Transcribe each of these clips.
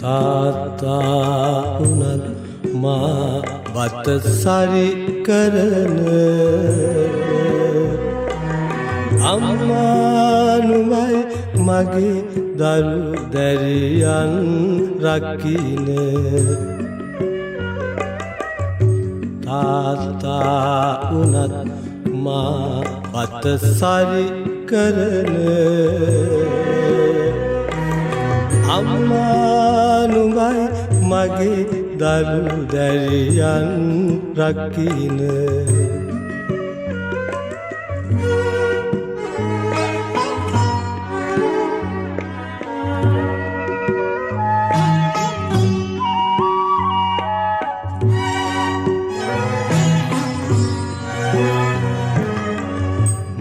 තාත්තා උනත් මා බත සරි කරන අම්මා නුඹයි මගේ දරු දැරියන් රකින්න තාත්තා උනත් මා බත සරි කරන අම්මා නුඹයි මගේ දරු දැරියන් රකින්න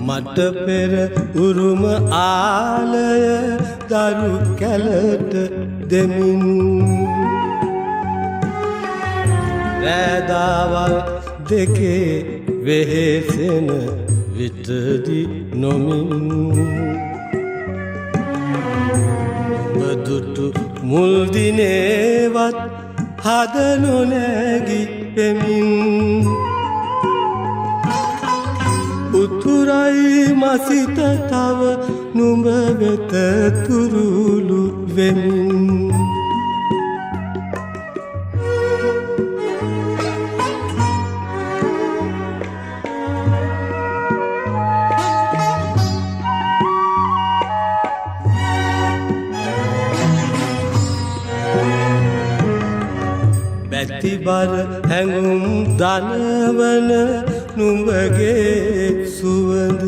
මට පෙර උරුම ආලය දරු කැලට දෙමින් රෑදාවල් දෙකේ වෙහෙසෙන විටදි නොමින් බදුටු මුල් දිනේවත් හද නොනැගි පෙමින් උතුරයි මසිත තව නුඹ වෙත තුරුළු වෙමින් බැතිබර හැඟුම් දනවන නුඹගේ සුවඳ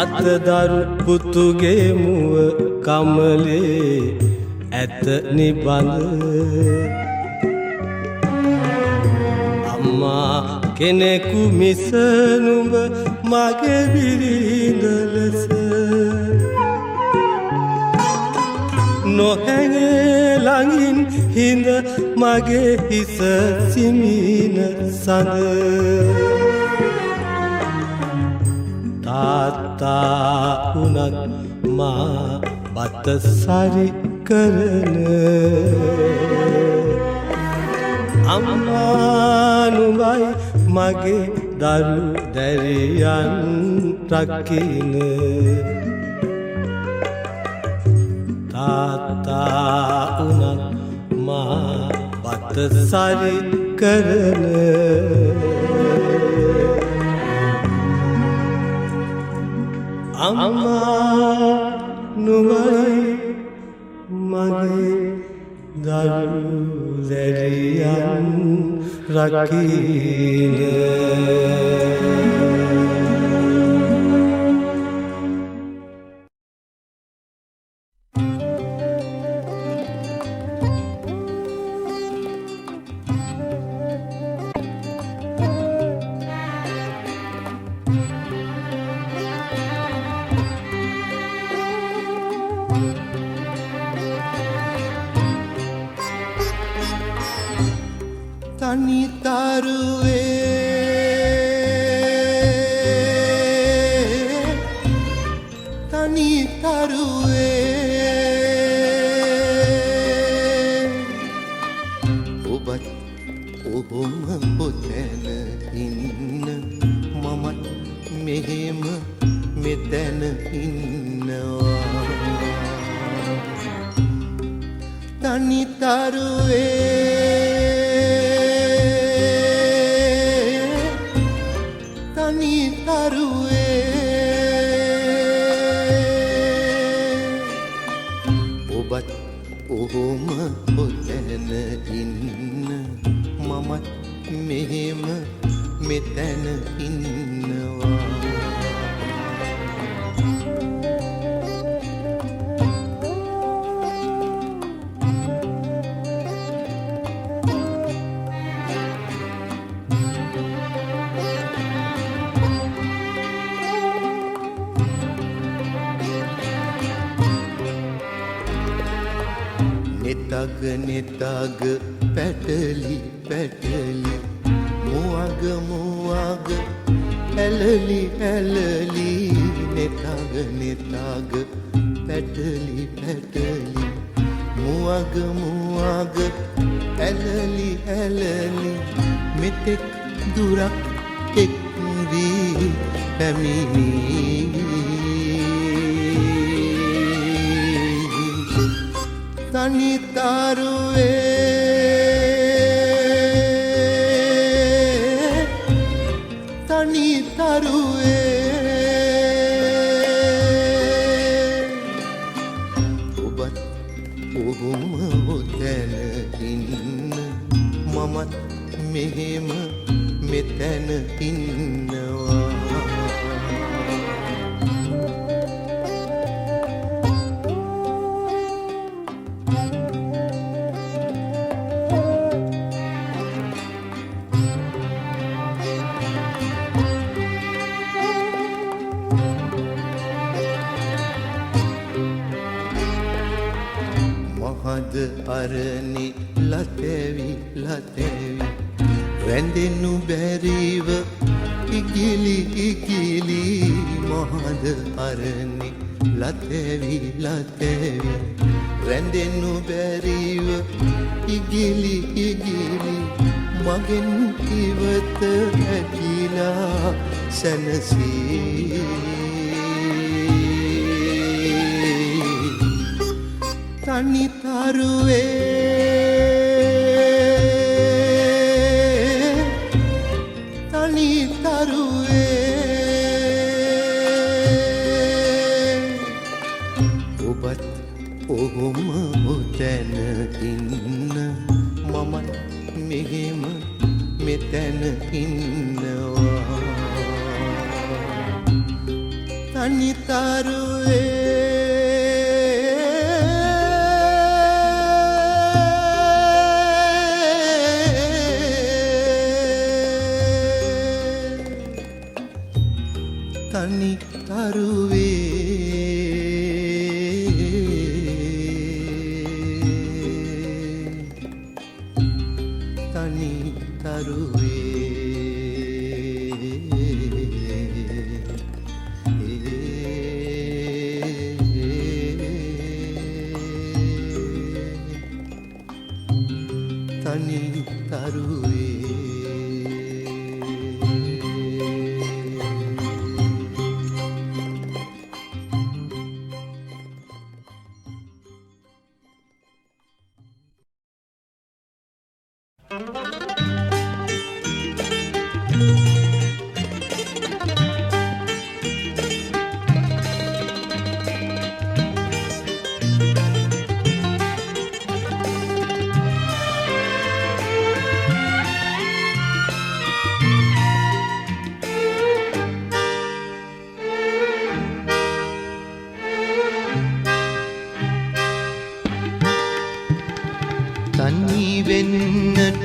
අතදරු පුතුගේ මුව කමලේ ඇත නිබඳ අම්මා කෙනෙකු මිස නුඹ මගේ බිරිඳ ලෙස නොහැඟේ ළඟින් හිඳ මගේ හිස සිමින සඳ තාත්තා උනත් මා බත සරි කරන අම්මා නුඹයි මගේ දරු දැරියන් රකින්න තාත්තා උනත් මා බත සරි කරන අම්මා නුඹයි මගේ දරු දැරියන් රකින්න නිතග පැටලි පැටලි මුවග මුවග ඇලලි ඇලලි නිතග පැටලි පැටලි මුවග මුවග ඇලලි ඇලලි මෙතෙක් දුරක් එක් වී පැමිණි තනි තරුවේ ඔබත් ඔහුම ඔතැන ඉන්න මමත් මෙහෙම මෙතැන ඉන්නවා මහද අරණි ලතැවි ලතැවි රැඳෙනු බැරිව ඉගිලි ඉගිලි මහද අරණි ලතැවි ලතැවි රැඳෙනු බැරිව ඉගිලි ඉගිලි මගෙන් ඉවත හැකිලා සැනසී තනි තරුවේ ඔබත් ඔහුම ඔතැන ඉන්න මමත් මෙහෙම මෙතැන ඉන්නවා තනි තරුවේ තනි තරුවේ තනි තරුවේ තනි තරුවේ තනි වෙන්නට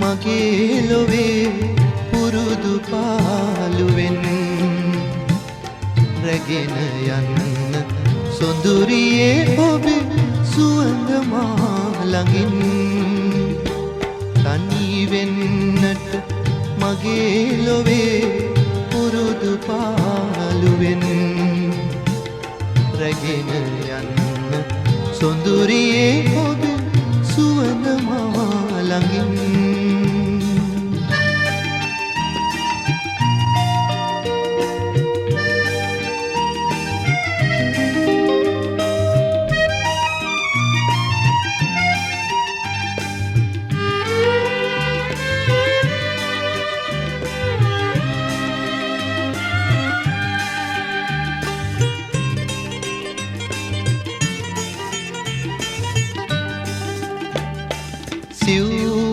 මගේ ලොවේ පුරුදු පාළුවෙන් රැගෙන යන්න සොඳුරියේ ඔබේ සුවඳ මා ළඟින් තනි වෙන්නට මගේ ලොවේ පුරුදු පාළුවෙන් රැගෙන යන්න සොඳුරියේ ඔබේ සුවඳ මා ළඟින්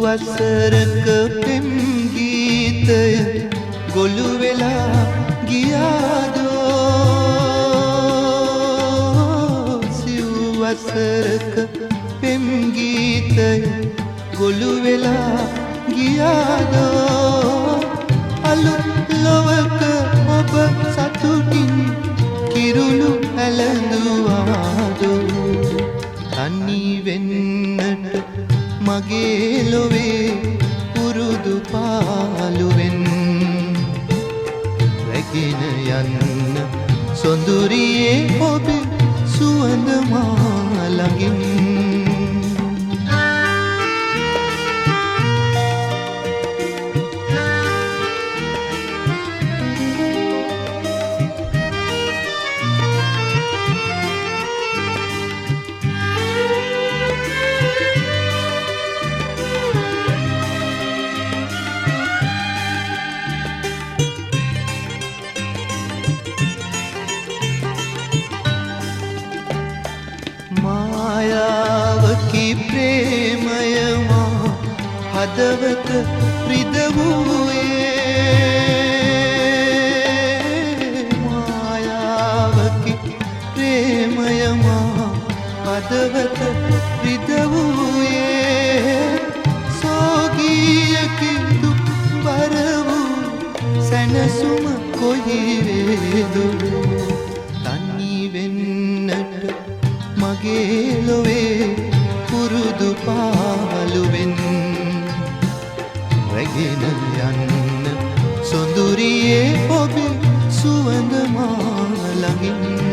වසරක පෙම් ගීතය ගොළු වෙලා ගියාදෝ සිව් වසරක පෙම් ගීතය ගොළු වෙලා ගියාදෝ අලුත් ලොවක ඔබ සතුටින් කිරුළු ඇලඳුවාදෝ තනි වෙන්නට මගේ ලොවේ පුරුදු පාළුවෙන් රැගෙන යන්න සොඳුරියේ ඔබේ සුවඳ මායාවකි ප්‍රේමයමා හදවත රිද වූයේ මායාවකි ප්‍රේමයමා හදවත රිද වූයේ සෝගීයකි දුක් බර වූ සැනසුම කොහි වේදු තනි වෙන්නට මගේ ලොවේ පුරුදු පාළුවෙන් රැගෙන යන්න සොඳුරියේ ඔබේ සුවඳ මා ළඟින්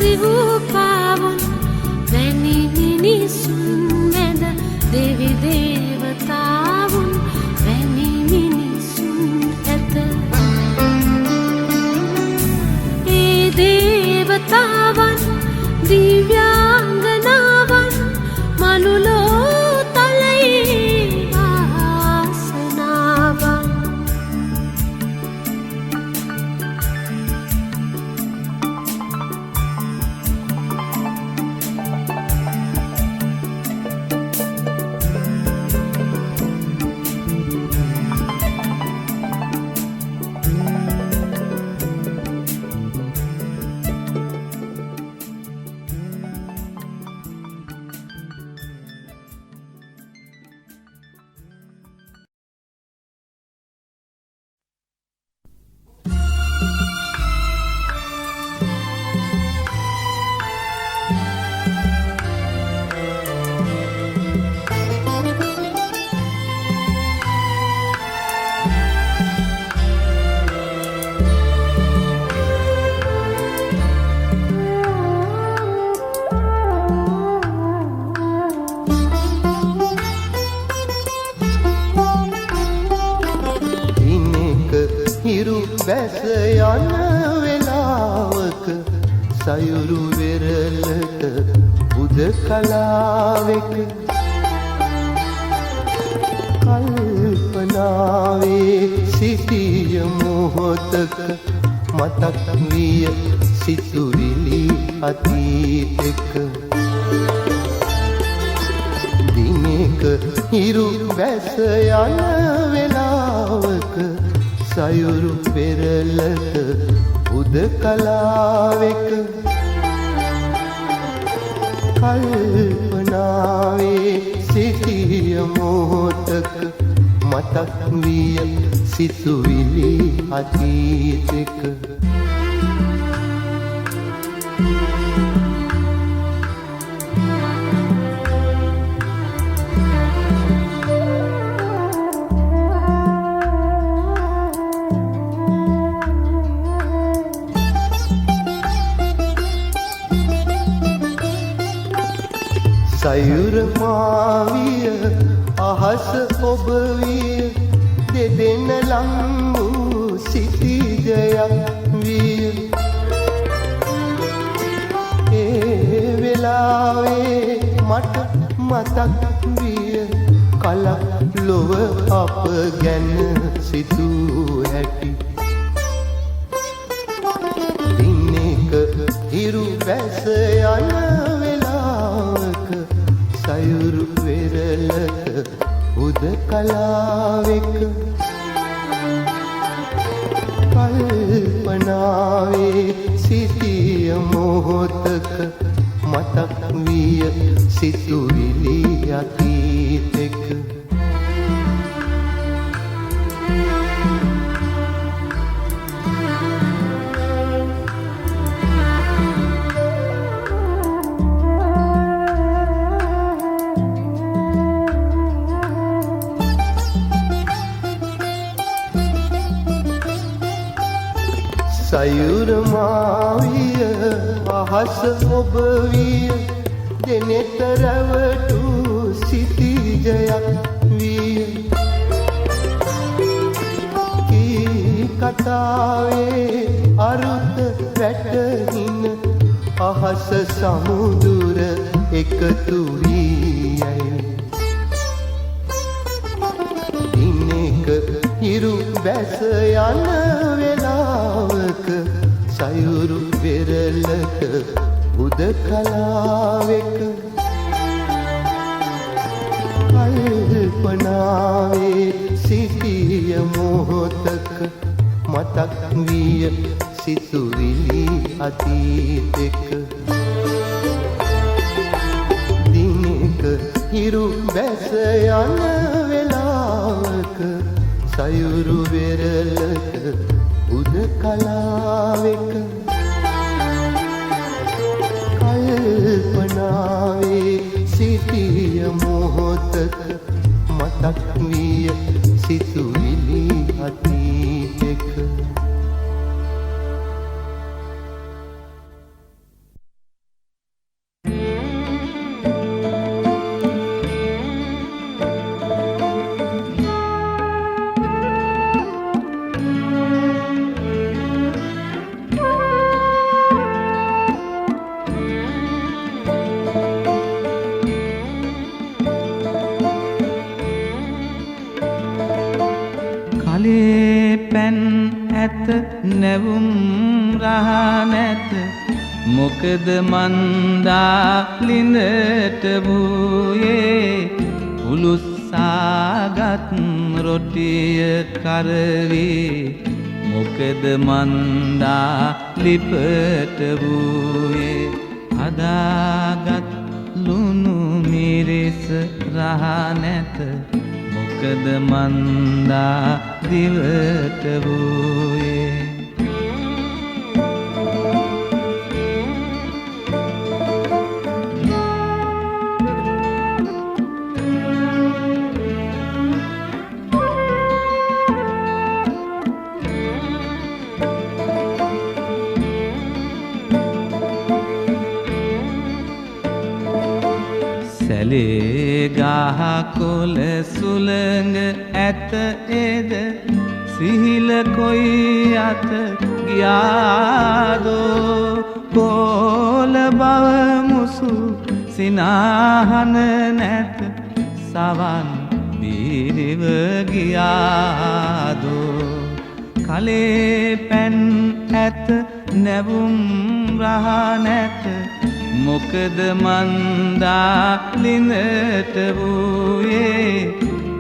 සිව් පාවුන් වැනි මිනිසුන් වැඳ දෙවි දේවතාවුන් වැනි මිනිසුන් ඇත. ඒ දේවතාවන් දිව්‍යාංගනාවන් මනුලෝ තලයේ ආසනාවන්. බැස යන වෙලාවක සයුරු වෙරළට උදකලාවෙක කල්පනාවේ සිටිය මොහොතක මතක් විය සිතුවිලි අතීතෙක දිනක හිරු බැස යන වෙලාවක සයුරු පෙරළට උදකලාවෙක කල්පනාවේ සිටිය මොහොතක මතක් විය සිතුවිලි අතීතෙක සයුර මාවිය අහස ඔබ විය දෙදෙන ලං වූ සිටිජයක් විය ඒ වෙලාවේ මට මතක් විය කලක් ලොව අප ගැන සිතූ හැටි දිනක හිරු බැස යන සයුරු වෙරළට උදකලාවෙක කල්පනාවේ සිටිය මොහොතක මතක් විය සිතුවිලි අතීතෙක සයුර මාවිය අහස ඔබ විය දෙනෙත රැවටු සිටිජයක් විය කී කතාවේ අරුත වැටහින අහස සමුදුර එකතු වී දිනක හිරු බැස යන වෙලාවක සයුරු වෙරළට උදකලාවෙක කල්පනාවේ සිටිය මොහොතක මතක් විය සිතුවිලි අතීතෙක දිනක හිරු බැස යන වෙලාවක සයුරු වෙරළට උදකලාවෙක කල්පනාවේ සිටිය මොහොතක මතක් විය සිතුවිලි අතීතෙක කලේ පැන් ඇත නැවුම් රහ නැත මොකද මන්දා ලිඳට වූයේ උලුස්සාගත් රොටිය කරවී මොකද මන්දා ලිපට වූයේ හදාගත් ලුණු මිරිස් රහ නැත මොකද මන්දා දිවට වූයේ සැලේ ගහ කොළ සුළඟ ඇත එද සිහිල කොයි අත ගියාදෝ පොළ බව මුසු සිනාහන නැත සවන් බීරිව ගියාදෝ කලේ පැන් ඇත නැවුම් රහ නැත මොකද මන්දා ලිඳට වූයේ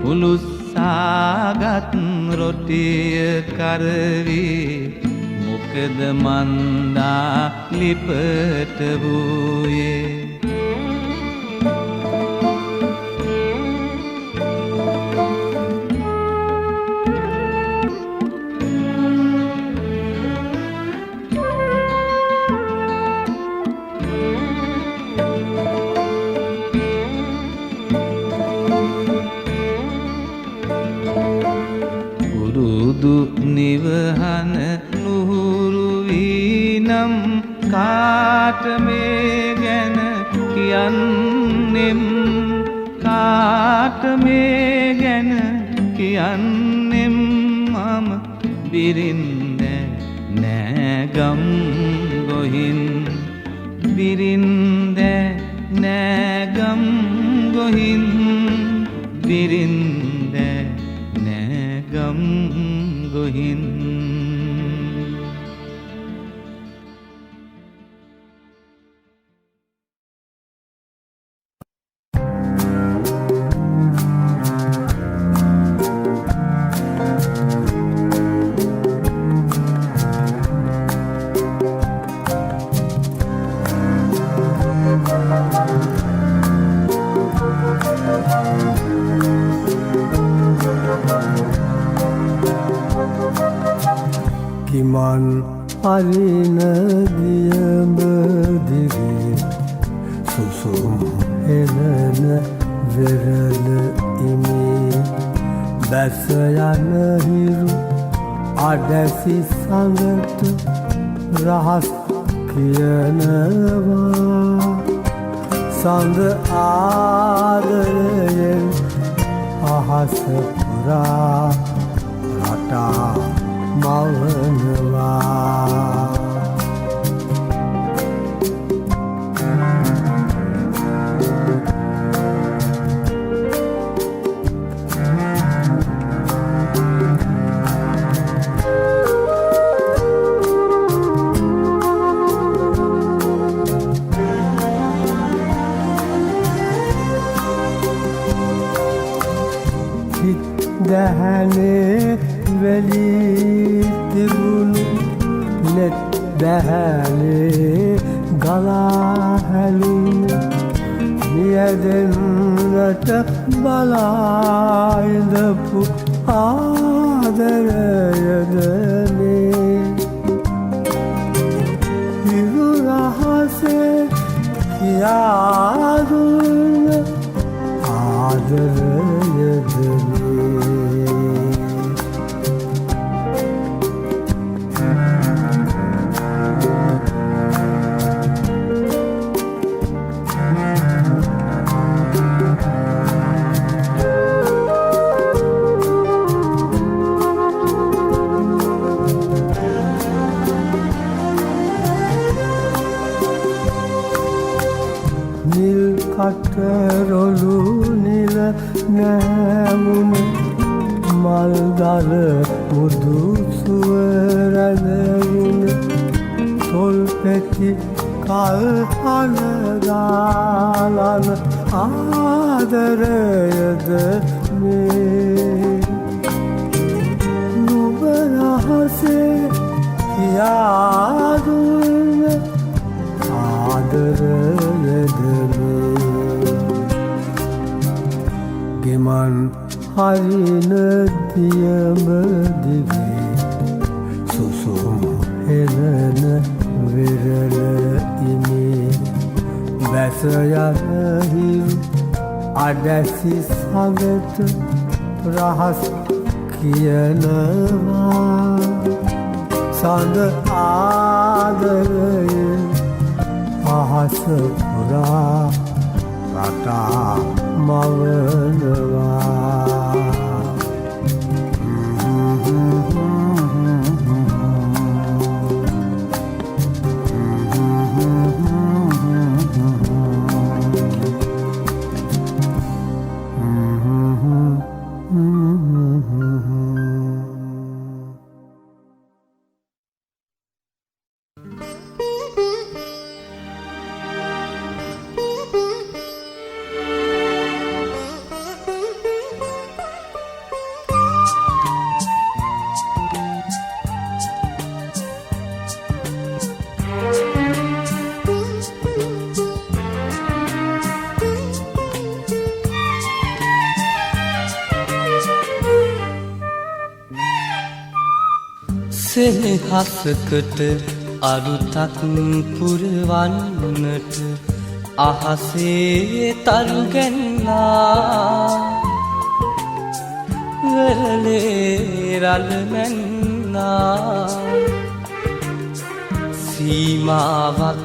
උලුස්සාගත් රොටිය කරවී මොකද මන්දා ලිපට වූයේ නිවහන නුහුරු වීනම් කාට මේ ගැන කියන්නෙම් කාට මේ ගැන කියන්නෙම් මම බිරින්ද නෑගම් ගොහින් බිරින්ද නෑගම් ගොහින් බිරින්ද නෑගම් ගොහින් කිමන් අරින දියඹ දිගේ සුසුම් එනන වෙරළ ඉමි බැස යන හිරු අඩැසි සඟට රහස් කියනවා සඳ ආදරයෙන් අහස පුරා රටා මවනවා හිත් දැහැනේ වෙලී තිබුණු නෙත් දැහැනේ ගලා හැලුණු නියදෙන්නට බලා ඉඳපු ආදරයද මේ හිරු රහසේ කියා දුන්න ආදරයද කටරොළු නිල නැමුණ මල්දර මුදු සුව රැඳගෙන තොල් පෙති කල් හනගාලන ආදරයද මේ නුඹ රහසේ කියාදුන්න ආදරයද මේ ගෙමන් හරින දියම දිගේ සුසුම් හෙලන විරල ඉනේ බැස යනහිරු අඩැසි සඟට රහස් කියනවා සඳ ආදරයෙන් අහස පුරා රටා මවනවා සෙනෙහසකට අරුතක් පුරවන්නට අහසේ තරු ගැන්නා වෙරළේ රළ මැන්නා සීමාවක්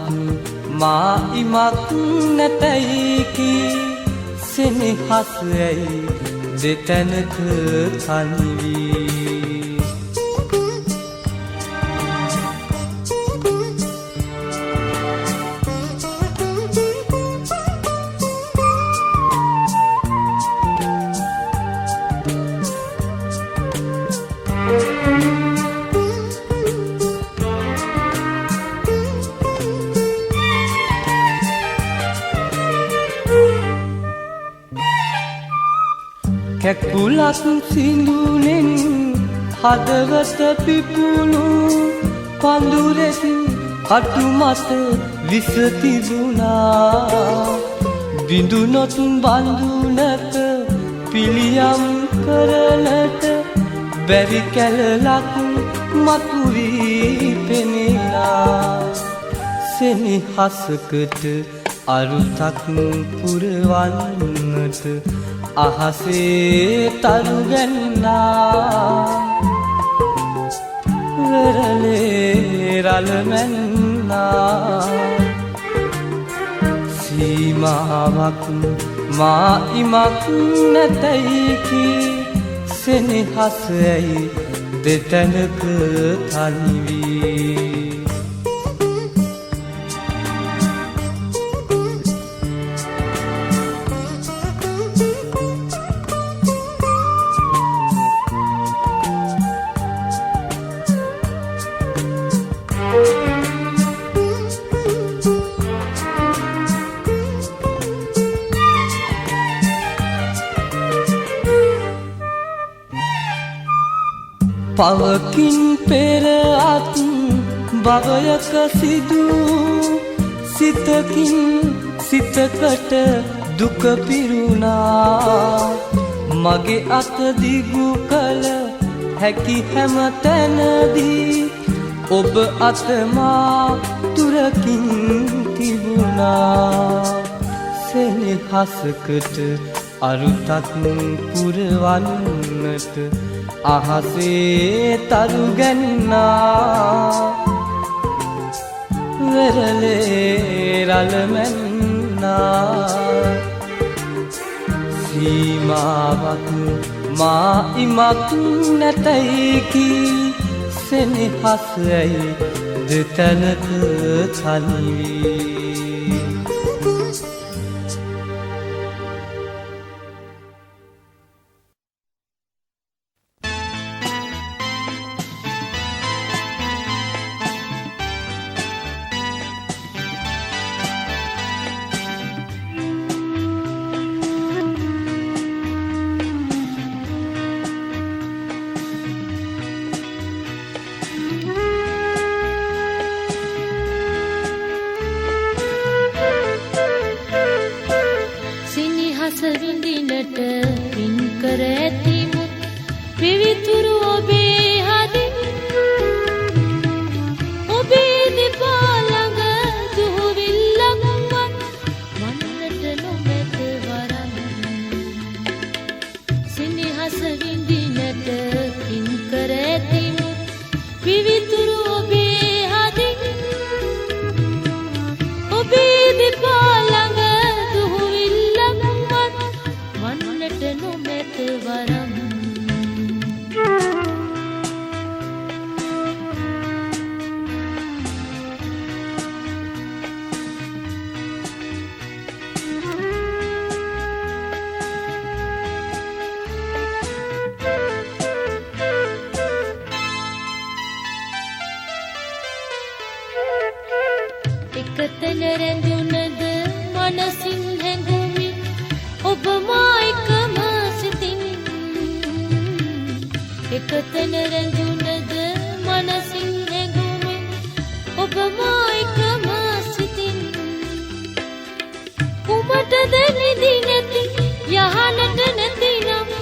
මා ඉමක් නැතැයි කී සෙනෙහස ඇයි දෙතැනක තනි වී කැකුලක් සිඳුනෙන් හදවත පිපුණු පඳුරෙත් කටු මත විස තිබුණා බිඳුනොත් බඳුනක පිළියම් කරනට බැරි කැලලක් මතුවී පෙනෙනා සෙනෙහසකට අරුතක් පුරවන්නට අහසේ තරු ගැන්නා වෙරළේ රළ මැන්නා සීමාවක් මා ඉමක් නැතැයි කී සෙනෙහස ඇයි දෙතැනක තනි වී පවකින් පෙර අත් භවයක සිදු සිතකින් සිතකට දුක පිරුණා මගේ අත දිගු කළ හැකි හැම තැනදී ඔබ අත මා තුරකින් තිබුණා සෙනෙහසකට අරුතක් පුරවන්නට අහසේ තරු ගැන්නා වෙරළේ රළ මැන්නා සීමාවක් මා ඉමක් නැතැයි කී සෙනෙහස ඇයි දෙතැනක තනි වී සෙනෙහස විඳිනට පින් කර ඇති මුත් පිවිතුරු ඔබේ හදින් ඔබේ දෙපා ළඟ දුහුවිල්ලක්වත් වන්නට නොමැත වරම් සෙනෙහස විඳිනට පින් කර ඇති මුත් පිවිතුරු ඔබේ හදින් ඔබේ දෙපා ළඟ දුහුවිල්ලක්වත් වන්නට නොමැත වරම් එකතන රැඳුනද මනසින් හැඟුමි ඔබ මා එකම සිතින් එකතන රැඳුනද මනසින් හැඟුමි ඔබ මා එකම සිතින් කුමටද නිදි නැති යහනට නැතිනම්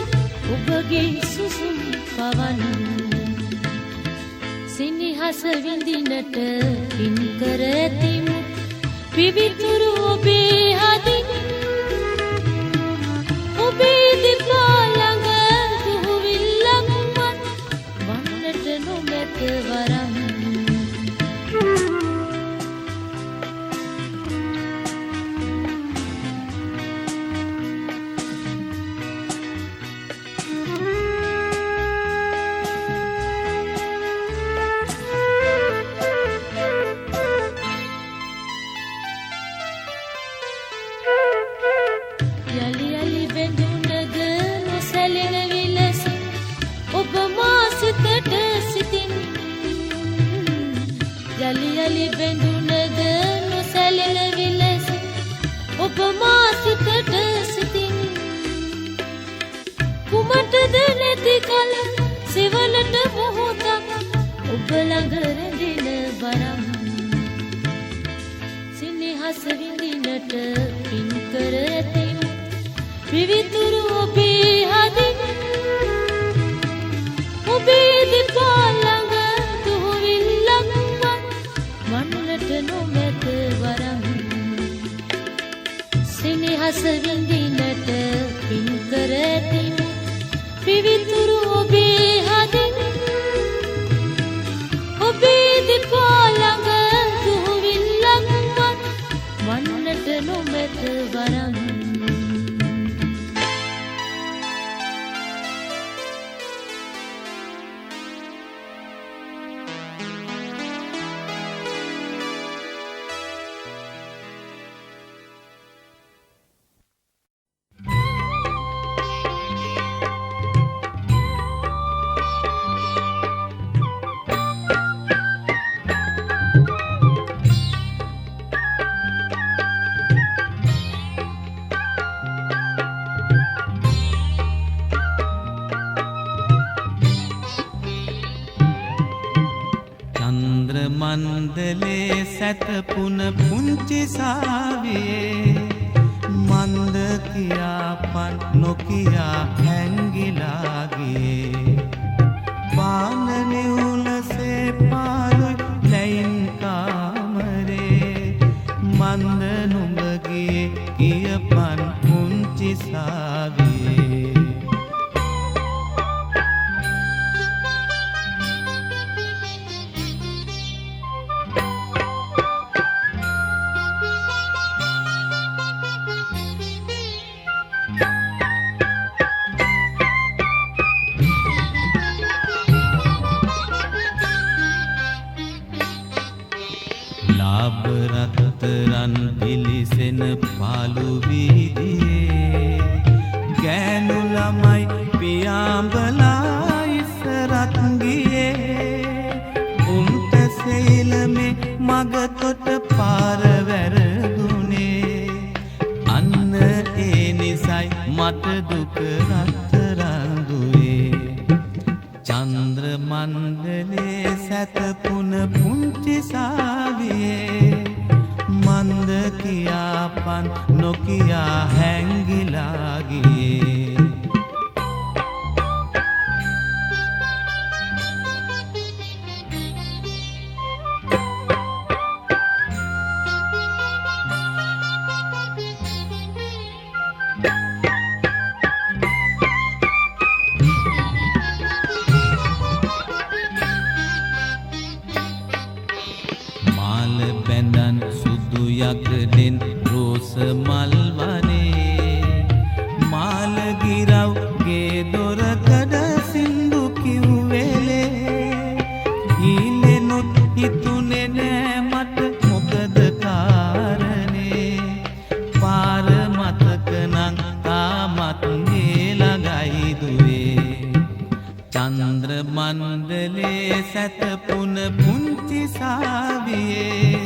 ඔබගේ සුසුම් පවන් සෙනෙහස විඳිනට පින් කර ඇති මුත් පිවිතුරු ඔබේ හදින් ඔබේ දෙපා ළඟ දුහුවිල්ලක්වත් වන්නට නොමැත වරම් යලි යලි බැඳුනද නොසැලෙන විලස ඔබ මා සිතට සිතින් යලි යලි බැඳුනද නොසැලෙන විලස ඔබ මා සිතට සිතින් කුමටද නැති කල සෙවලට මොහොතක් ඔබ ළඟ රැඳෙන බරම් සෙනෙහස විඳිනට පින් කර ඇති පිවිතුරු ඔබේ හදින් ඔබේ දෙපා ළඟ දුහුවිල්ලක්වත් වන්නට නොමැත වරම් සෙනෙහස විඳිනට පින් කර ඇති පිවිතුරු ඔබේ හදින් ඔබේ දෙපා ළඟ දුහුවිල්ලක්වත් වන්නට නොමැත වරම් මන්දලේ සැතපුන පුංචි සාවියේ මන්ද කියාපන් නොකියා හැංගිලා ගියේ පාන නිවුලසේ පාළුයි ලැයින් කාමරේ මන්ද නුඹගේ කියපන් පුංචි සාවියේ රත්තරන් පිලිසෙන පාළු වීදියේ ගෑනු ළමයි පියාඹලා ඉස්සරත් ගියේ උන්ට සෙයිලමේ මගතොට පාර වැරදුනේ අන්න ඒ නිසයි මට දුක රත්තරන් දුවේ චන්ද්‍ර මණ්ඩලේ සැතපුන පුංචි සාවියේ මන්ද කියාපන් නොකියා හැංගිලා මාල බැඳන් සුදු යකඩෙන් රෝස මල් වනේ මාල ගිරව්ගේ දොරකඩ සින්දු කිව්වෙලේ ඊලෙනුත් හිතුනේ නෑ මට මොකද කාරණේ පාර මතක නං තාමත් ගේ ළඟයි දුවේ චන්ද්‍ර මණ්ඩලේ සැතපුන පුංචි සාවියේ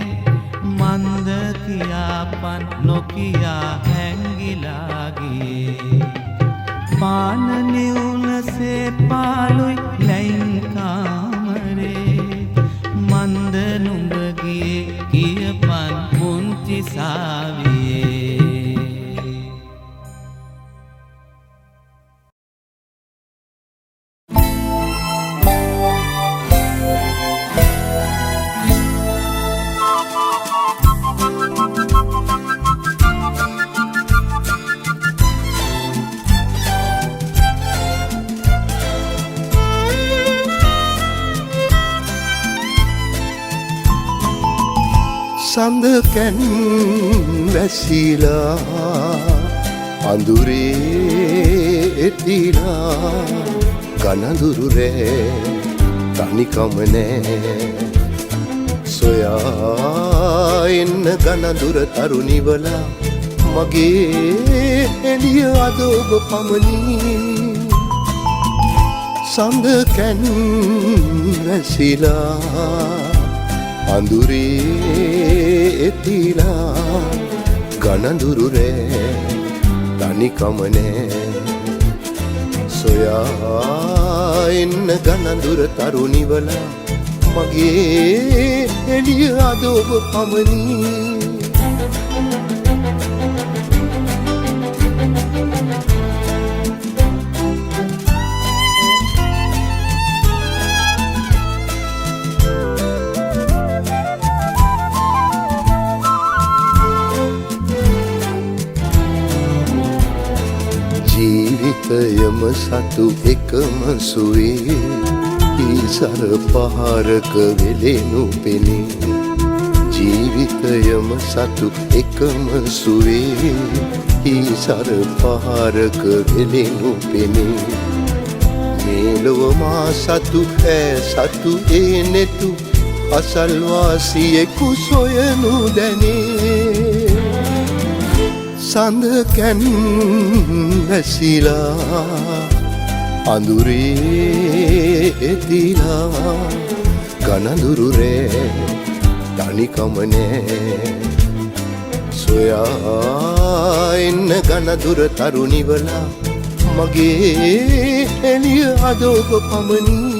මන්ද කියාපන් නොකියා හැංගිලා ගියේ පාන නිවුලසේ පාලුයි ලැයින් කාමරේ මන්ද නුඹ ගියේ කියපන් පුංචි සාවියේ සඳ කැන් වැසිලා අඳුරේ එතිලා ගනඳුරු රෑ තනිකම නෑ සොයා එන්න ගනඳුර තරුණිවලා මගේ එළිය අද ඔබ පමණි සඳ කැන් වැසිලා අඳුරේ එතිලා ගනඳුරු රෑ තනිකම නෑ සොයා එන්න ගනඳුර තරුණිවලා මගේ එළිය අද ඔබ පමණි ජීවිතයම සතු එකම සුවේ ඊසර පහරක වෙලෙනු පෙනේ ජීවිතයම සතු එකම සුවේ ඊසර පහරක වෙලෙනු පෙනේ මේ ලොව මා සතු ඈ සතු ඒ නෙතු අසල්වාසියෙකු සොයනු දැනේ සඳ කැන් වැසිලා අඳුරේ එතිලා ගනඳුරු රෑ තනිකම නෑ සොයා එන්න ගනඳුර තරුණිවලා මගේ එළිය අද ඔබ පමණි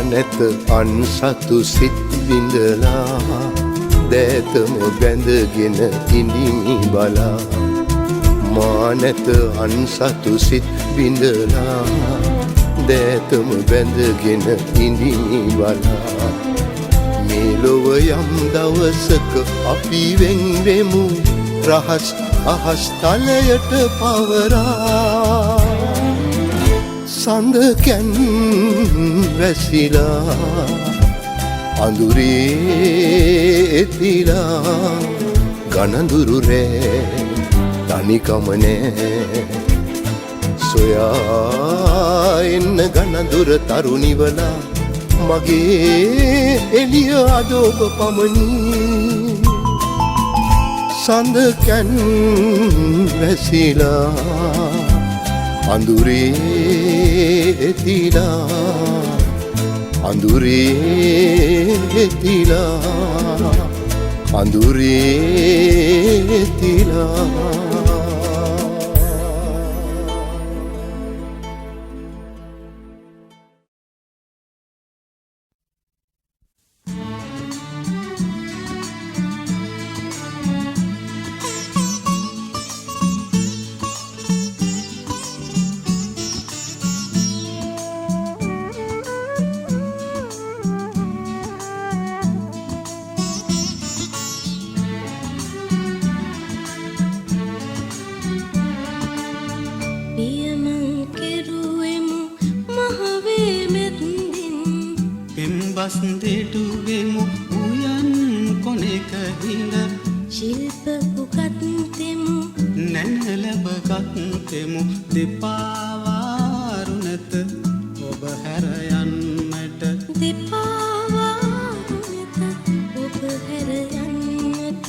නැත අන්සතු සිත් විඳලා දෑතම බැඳගෙන ඉඳිමි බලා මා නැත අන්සතු සිත් විඳලා දෑතම බැඳගෙන ඉඳිමි බලා මේ ලොව යම් දවසක අපි වෙන් වෙමු රහස් අහස් තලයට පවරා සඳ කැන් වැසිලා අඳුරේ එතිලා ගනඳුරු රෑ තනිකම නෑ සොයා එන්න ගනඳුර තරුණිවලා මගේ එළිය අද ඔබ පමණි සඳ කැන් වැසිලා අඳුරේ එතිලා අඳුරේ එතිලා අඳුරේ එතිලා දෙටුවෙමු උයන් කොනෙක හිඳ ශිල්ප පුකත්තෙමු නැනලබගත්තෙමු දෙපාවාරුනත ඔබ හැර යන්නට දෙපාවාරුනත ඔබ හැර යන්නට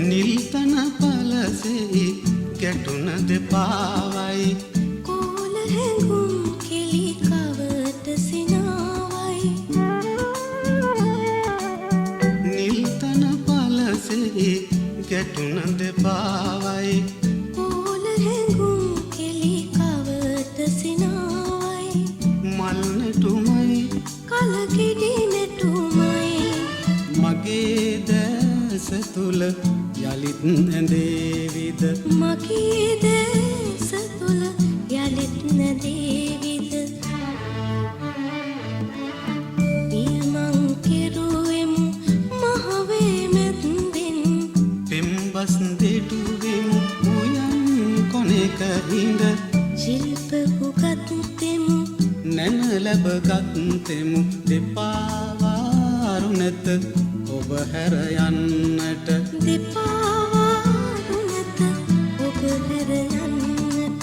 නිල්තන පලසෙහි ගැටුන දෙපාවයි කෝල හැඟුම් කෙලි කවට සිනාවයි නිල්තන පලසෙහි ගැටුන දෙපාවයි කෝල හැඟුම් කෙලි කවට සිනාවයි මල්නටුමයි කලකිඩි නැටුමයි මගේ දැස තුළ යළිත් ඇඳේවිද මගේ දැස තුළ යළිත් නැදේවිද පියමං කෙරුවෙමු මහවේ මැද්දෙන් පෙම්බස් දෙටුවෙමු උයන් කොනෙක හිඳ ශිල්ප පුකත්තෙමු නැනලබගත්තෙමු දෙපාවාරුනත ඔබ හැර යන්නට දෙපාවාරුනත ඔබ හැර යන්නට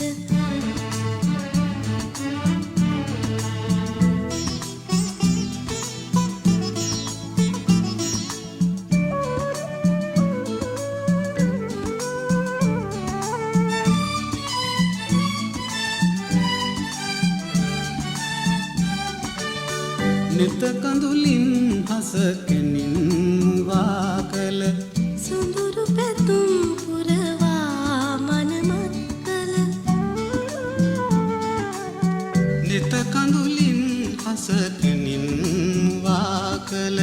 නිත කඳුලින් හස කෙනින් වාකල සුඳුරු පැතුම් පුරවා මනමත් කළ නිත කඳුලින් හස කෙනින් වාකල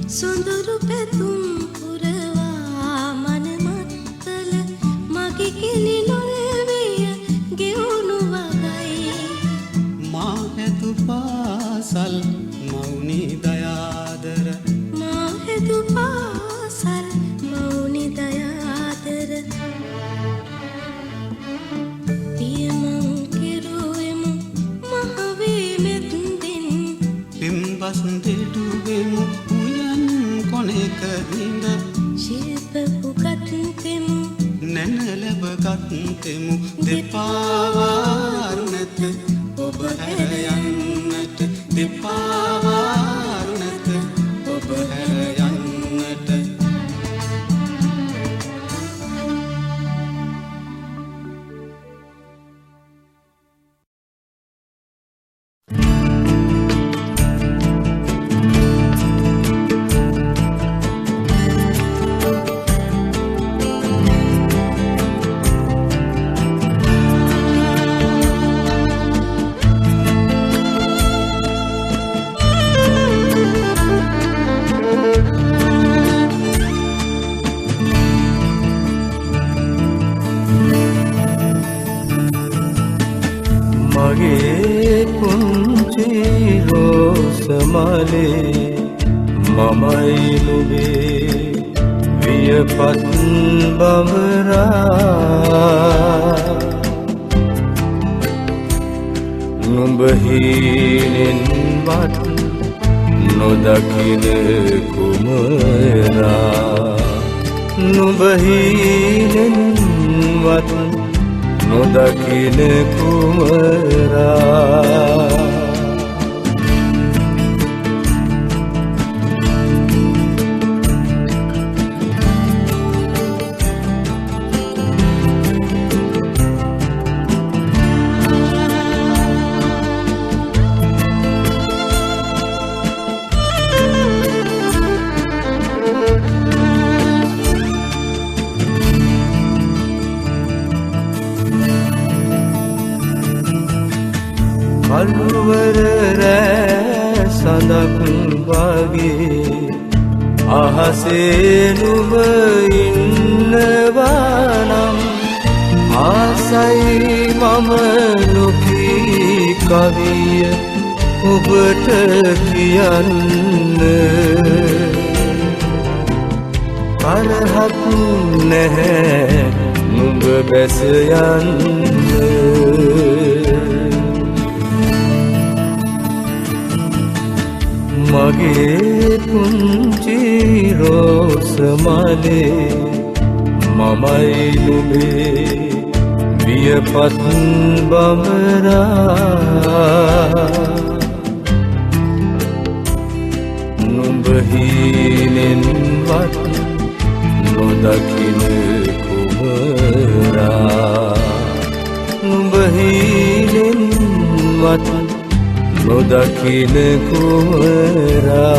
සුඳුරු පැතුම් පුරවා මනමත් කළ මගේ කිලි නොලවිය ගෙවුණු වගයි මා හැතු පාසල් මෞනි දයාදර මා හැදු පාසල් මෞනි දයාදර පියමං කෙරුවෙමු මහවේ මැද්දෙන් පිම්බස් දෙටුවෙමු උයන් කොනෙක හිඳ ශිල්ප පුකත්තෙමු නැනලබගත්තෙමු දෙපාවාරුනත ඔබ හැර යන්නට දෙපාවාරුනත ඔබ හැර යන්නට මගේ පුංචි රෝස මලේ මමයි නුඹේ වියපත් බඹරා නුඹ හීනෙන්වත් නොදකින කුමරා නුඹ හීනෙන්වත් නොදකින කුමරා කළුවර රෑ සඳක් වගේ අහසේ නුඹ ඉන්නවා නම් ආසයි මම නොකී කවිය ඔබට කියන්න තරහක් නැහැ නුඹ බැස යන්න මගේ පුංචි රෝස මලේ මමයි නුඹේ වියපත් බඹරා නුඹ හීනෙන්වත් නොදකින කුමරා නුඹ හීනෙන්වත් නොදකින කුමරා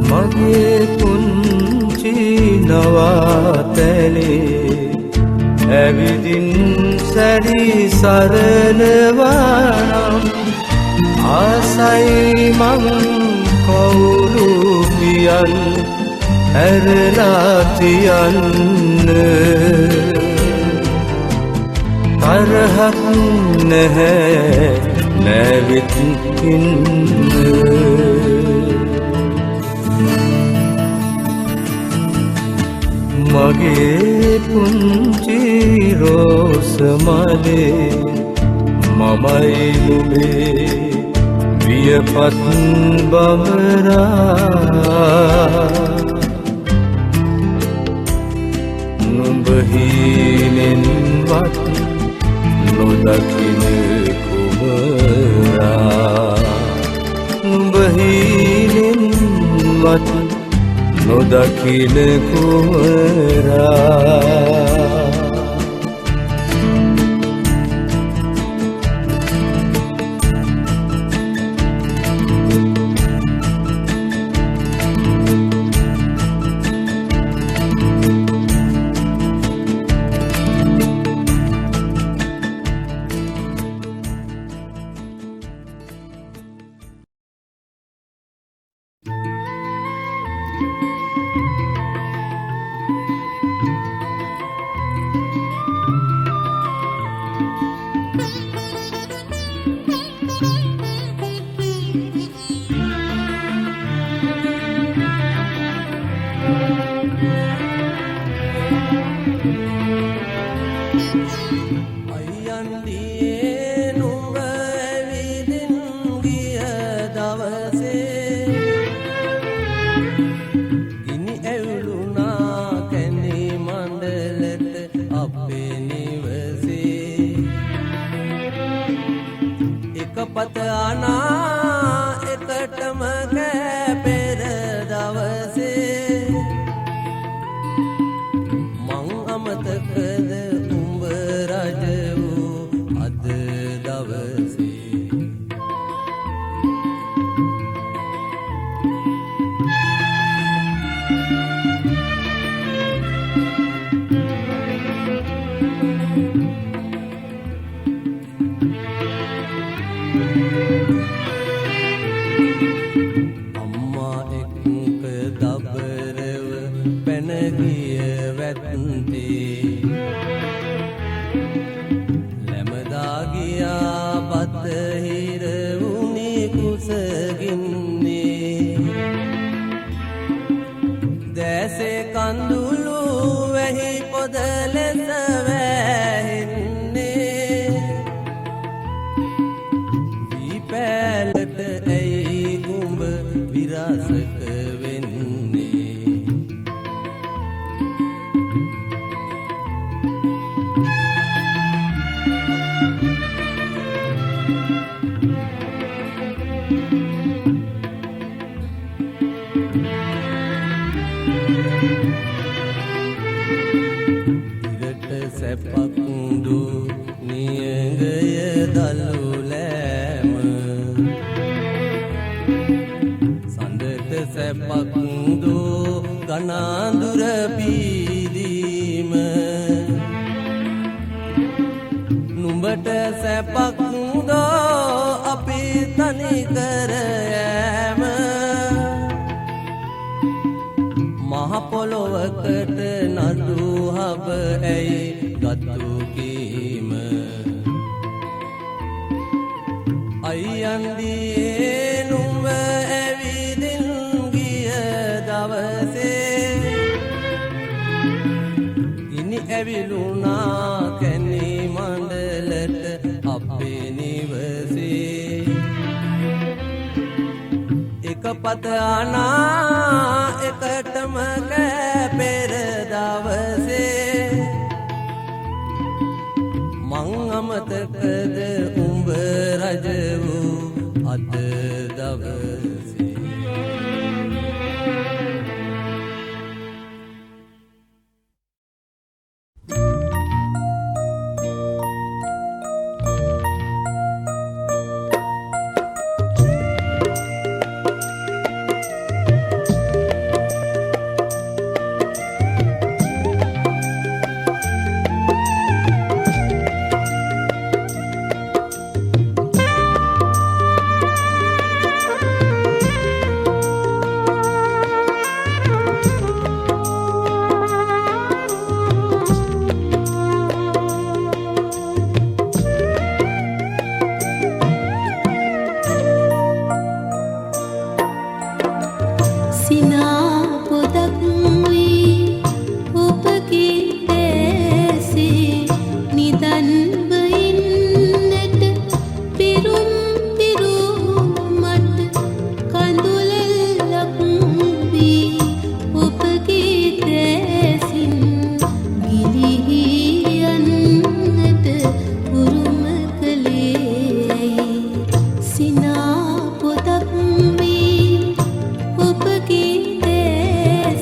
මගේ පුංචි නවාතැනේ ඇවිදින් සැරි සරලවනම් ආසයි මං කවුරු පියන් ඇරලා තියන්න තරහක් නැහැ නැවිත් ඉන්න මගේ පුංචි රෝස මලේ මමයි නුඹේ වියපත් බඹරා නුඹ හීනෙන්වත් නොදකින කුමරා නුඹ හීනෙන්වත් නොදකින කුමරා පත ආනා එකටම කැපෙර දවසේ මං අමතකද උඹ රජ වූ අද දවසේ අම්මා එක්ක දබරව පැන ගිය වැත්තේ ලැමදා ගියා බතහිර වුණි කුසගින්නේ දැසේ කඳුළු වැහි පොද ලෙස වැහෙන්නේ පැලට ඇයි උඹ විරසක වෙන්නේ ඉරට සැපක් දු නියගය දලු ලෑම සැපක් දෝ ගනාඳුර පීදීම නුඹට සැපක් දෝ අපි තනි කර යෑම මහ පොළොවකට නඩු හබ ඇයි ගත්තු කීම අයියන්දියේ නුඹ ඇවිදින් ගිය දවසේ ඉනි ඇවිලුණා කැණි මණ්ඩලට අපේ නිවසේ එක පත අනා එකටම කැපෙර දවසේ මං අමතකද උඹ රජ වූ අද දවසේ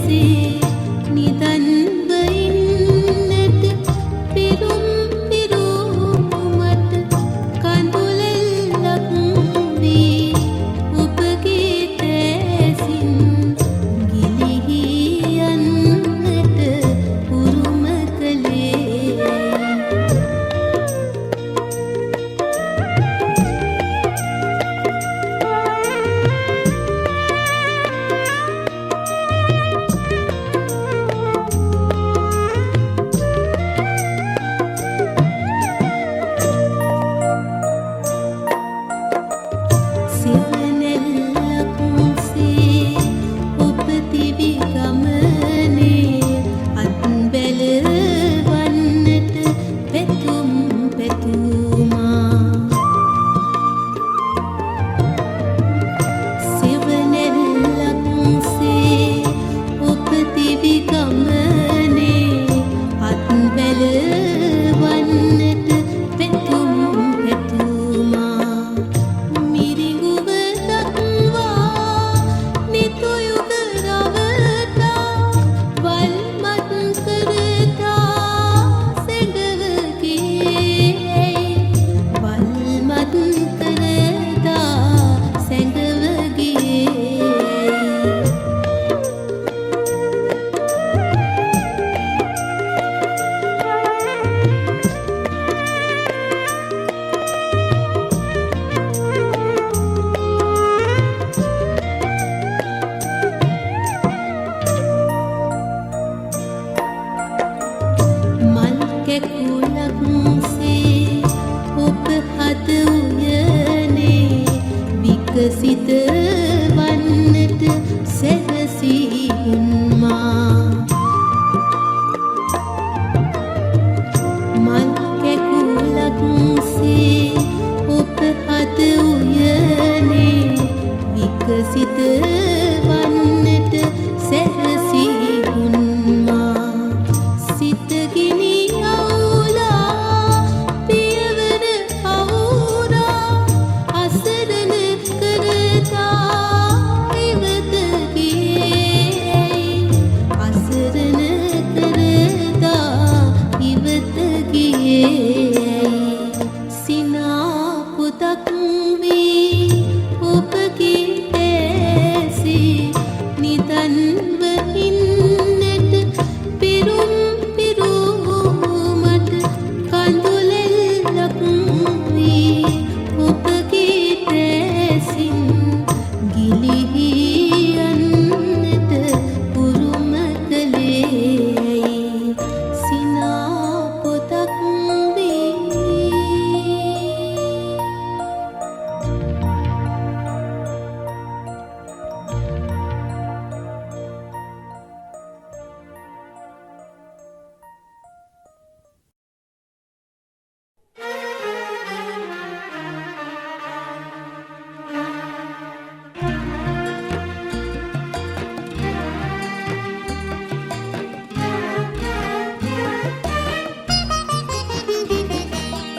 see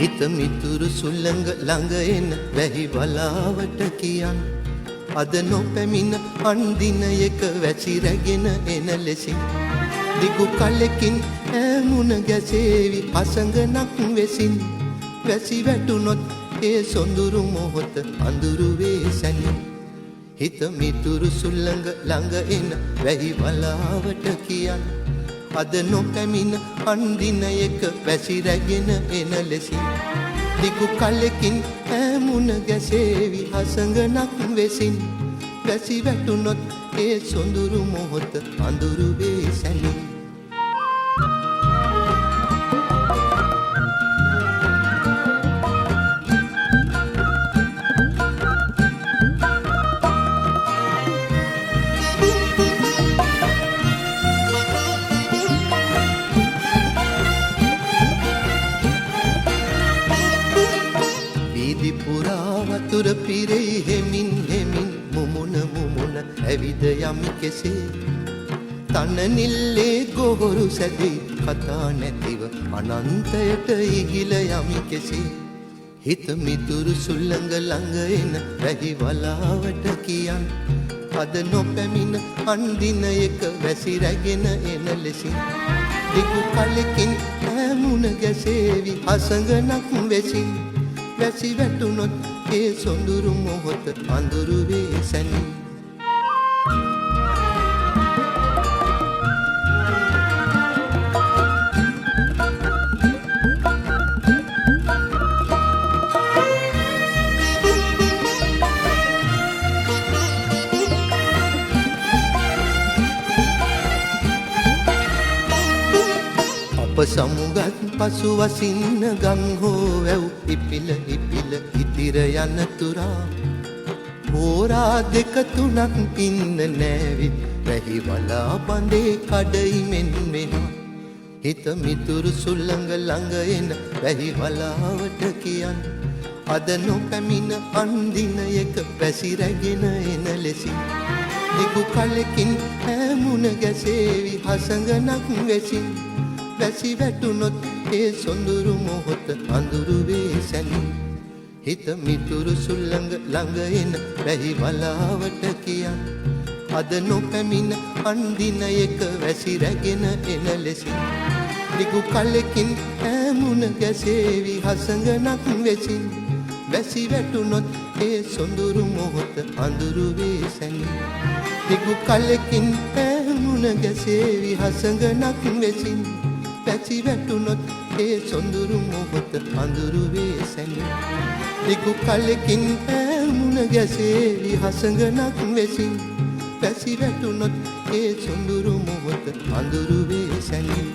හිත මිතුරු සුළඟ ළඟ එන වැහි වලාවට කියන් අද නොපැමිණ අන්දිනයක වැසි රැගෙන එන ලෙසින් දිගු කලකින් ඈමුණ ගැසේවි අසඟනක් වෙසින් වැසි වැටුනොත් ඒ සොඳුරු මොහොත අඳුරු වේ සැනින් හිත මිතුරු සුළඟ ළඟ එන වැහි වලාවට කියන් අද නොපැමිණ අන්දිනයක වැසි රැගෙන එන ලෙසින් දිගු කලකින් ඈමුණ ගැසේවි අසඟනක් වෙසින් වැසි වැටුනොත් ඒ සොඳුරු මොහොත අඳුරු වේ සැනින් වතුර පිරෙයි හෙමින් හෙමින් මුමුණ මුමුණ ඇවිද යමි කෙසේ තන නිල්ලේ ගොහරු සැදී කතා නැතිව අනන්තයට ඉගිල යමි කෙසේ හිත මිතුරු සුළඟ ළඟ එන වැහි වලාවට කියන් අද නොපැමිණ අන්දිනයක වැසි රැගෙන එන ලෙසින් දිගු කලකින් ඈමුණ ගැසේවි අසඟනක් වෙසින් වැසි වැටුනොත් ඒ සොඳුරු මොහොත අඳුරු වේ සැනින් අප සමුගත් පසු වසින්න ගම් හෝ වැව් ඉපිල ඉපිල ඉතිර යන තුරා හෝරා දෙක තුනක් ඉන්න නෑවිත් වැහි වලා බඳේ කඩයිමෙන් මෙහා හිත මිතුරු සුළඟ ළඟ එන වැහි වලාවට කියන් අද නොපැමිණ අන්දිනයක වැසි රැගෙන එන ලෙසින් දිගු කලකින් ඈමුණ ගැසේවි අසඟනක් වෙසින් වැසි වැටුනොත් ඒ සොඳුරු මොහොත අඳුරු වේ සැනින් හිත මිතුරු සුළඟ ළඟ එන වැහි වලාවට කියන් අද නොපැමිණ අන්දිනයක වැසි රැගෙන එන ලෙසින් දිගු කලකින් ඈමුණ ගැසේවි අසඟනක් වෙසින් වැසි වැටුනොත් ඒ සොඳුරු මොහොත අඳුරු වේ සැනින් දිගු කලකින් ඈමුණ ගැසේවි අසඟනක් වෙසින් වැසි වැටුනොත් ඒ සොඳුරු මොහොත අඳුරු වේ සැනින් දිගු කලකින් ඈමුණ ගැසේවි අසඟනක් වෙසින් වැසි වැටුනොත් ඒ සොඳුරු මොහොත අඳුරු වේ සැනින්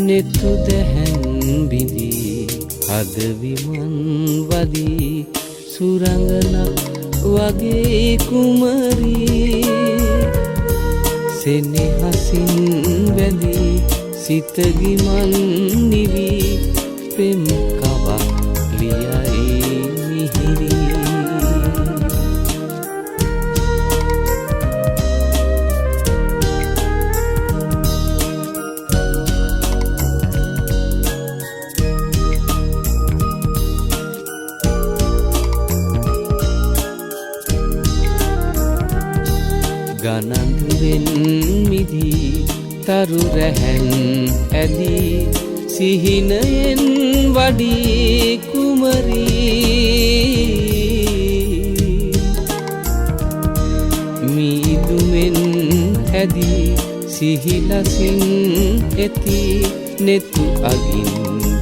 නෙතු දැහැන් බිඳී හද විමන් වදී සුරංගනක් වගේ කුමරී සෙනෙහසින් වැදී සිත ගිමන් නිවි පෙම් කවක් ලියයි මිහිරි ගනන්දුවෙන් මිදී තරු රැහැන් ඇදී සිහිනයෙන් වඩී කුමරී මීදුමෙන් ඇදී සිහිලසින් ඇති නෙතු අගින්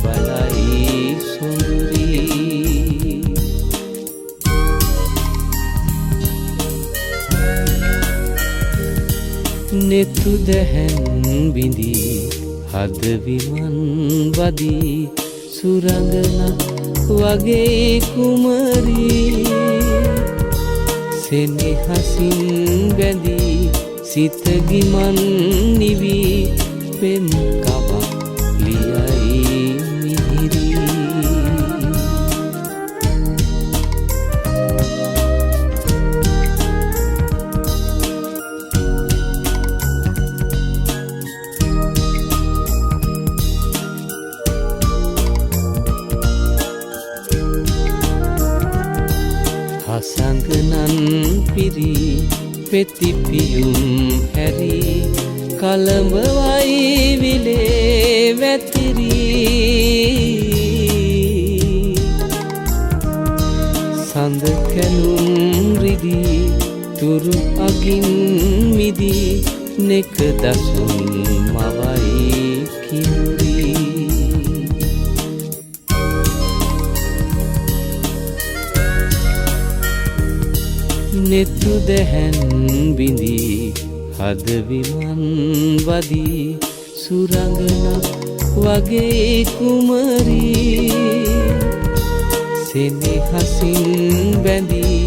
බලයි සොඳුරී නෙතු දැහැන් බිඳී හදවිමන් වදී සුරඟන වගේ කුමරී සෙනෙහසින් බැඳී සිතගිමන් නිවී පෙම් කවක් ලියයි මිහිරී හසඟනන් පිරී පෙතිපියුම් හැරී කළඹවයි විලේ වැතිරී සඳ කැලුම් රිදී තුරු අගින් මිදී නෙක දසුන් මවයි කිරුරී නෙතු දැහැන් බිඳී හදවිමන් වදී සුරඟනක් වගේ කුමරී සෙනෙහසින් බැඳී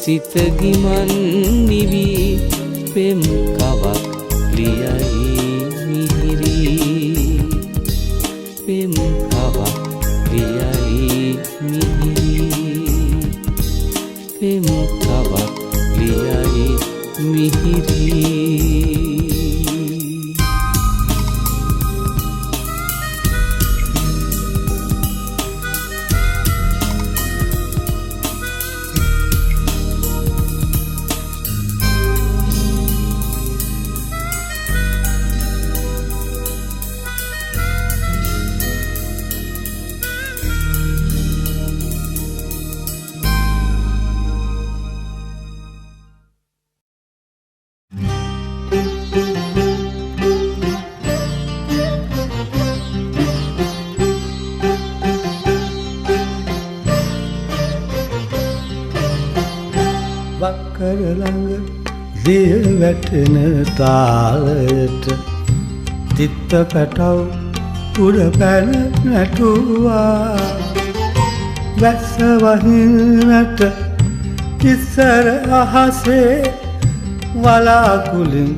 සිතගිමන් නිවී පෙම් කවක් ලියයි මිහිරී පෙම් කවක් ලියයි මිහිරී පෙම් කවක් ලියයි මිහිරී වක්කර ළඟ දිය වැටෙන තාලයට තිත්ත පැටව් උඩ පැන නැටුවා වැස්ස වහිනට ඉස්සර අහසේ වලාකුලින්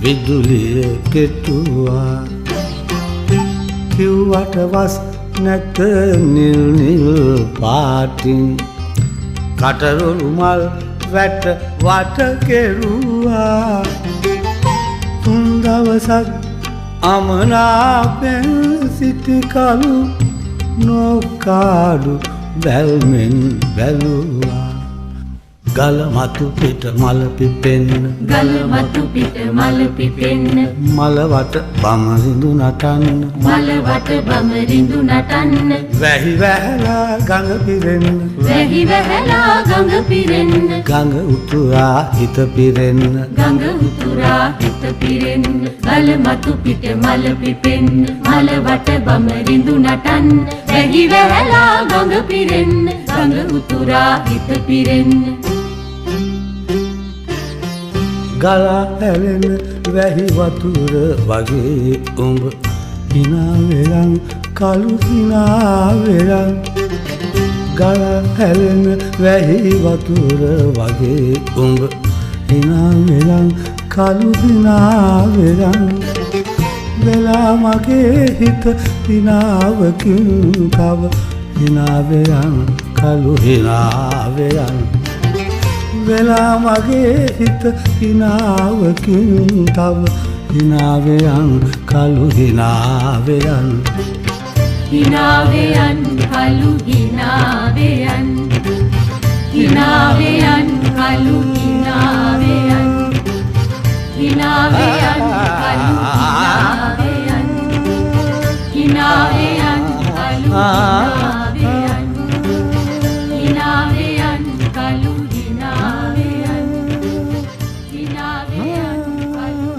විදුලිය කෙටුවා කිව්වට වස් නැත නිල් නිල් පාටින් කටරොළු මල් වැට වට කෙරුවා තුන් දවසක් අමනාපෙන් සිටි කලු නොකාඩු බැල්මෙන් බැලුවා ගල මතු පිට මල පිපෙන්න ගල මතු පිට මල පිපෙන්න මල වට බමරිඳු නටන්න මල වට බමරිඳු නටන්න වැහි වැහැලා ගඟ පිරෙන්න වැහි වැහැලා ගඟ පිරෙන්න ගඟ උතුරා හිත පිරෙන්න ගඟ උතුරා හිත පිරෙන්න ගල මතු පිට මල පිපෙන්න මල වට බමරිඳු නටන්න වැහි වැහැලා ගඟ පිරෙන්න ගඟ උතුරා හිත පිරෙන්න ගලා හැලෙන වැහි වතුර වගේ උඹ හිනා වෙලන් කළු හිනා වෙලන් ගලා හැලෙන වැහි වතුර වගේ උඹ හිනා වෙලන් කළු හිනා වෙලන් වෙලා මගේ හිත හිනාවකින් කව හිනා වෙලන් කළු හිනා වෙලන් වෙලා මගේ හිත හිනාවකින් තව හිනාවයන් කළු හිනාවයන් හිනාවයන් කළු හිනාවයන් හිනාවයන් කළු හිනාවයන් හිනාවයන් කළු හිනාවයන් හිනාවයන් කළු හිනාවයන් හිනාවයන් කළු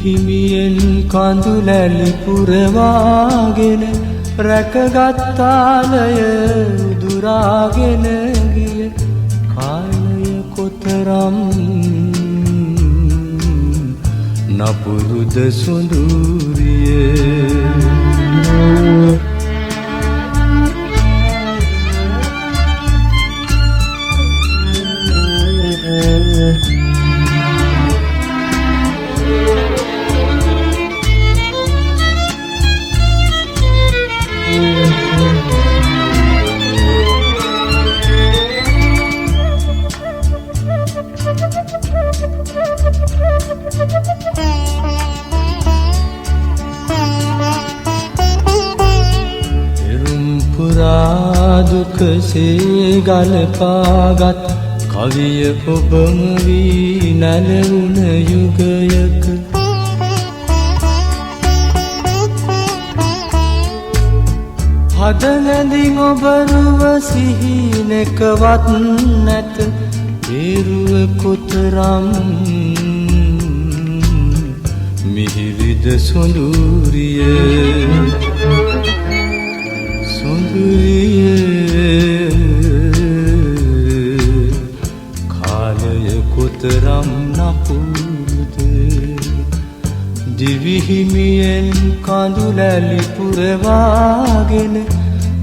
හිමියෙන් කඳුලැලි පුරවාගෙන රැකගත්තාලය දුරාගෙන ගිය කාලය කොතරම් නපුරුද සොඳුරිය දුකසේ ගලපාගත් කවිය ඔබම වී නැලවුණ යුගයක හදනැදින් ඔබරුව සිහිනෙකවත් නැත පේරුව කොතරම් මිහිරිද සොඳුරිය කාලය කොතරම් නපුරුද දිවිහිමියෙන් කඳුලැලි පුරවාගෙන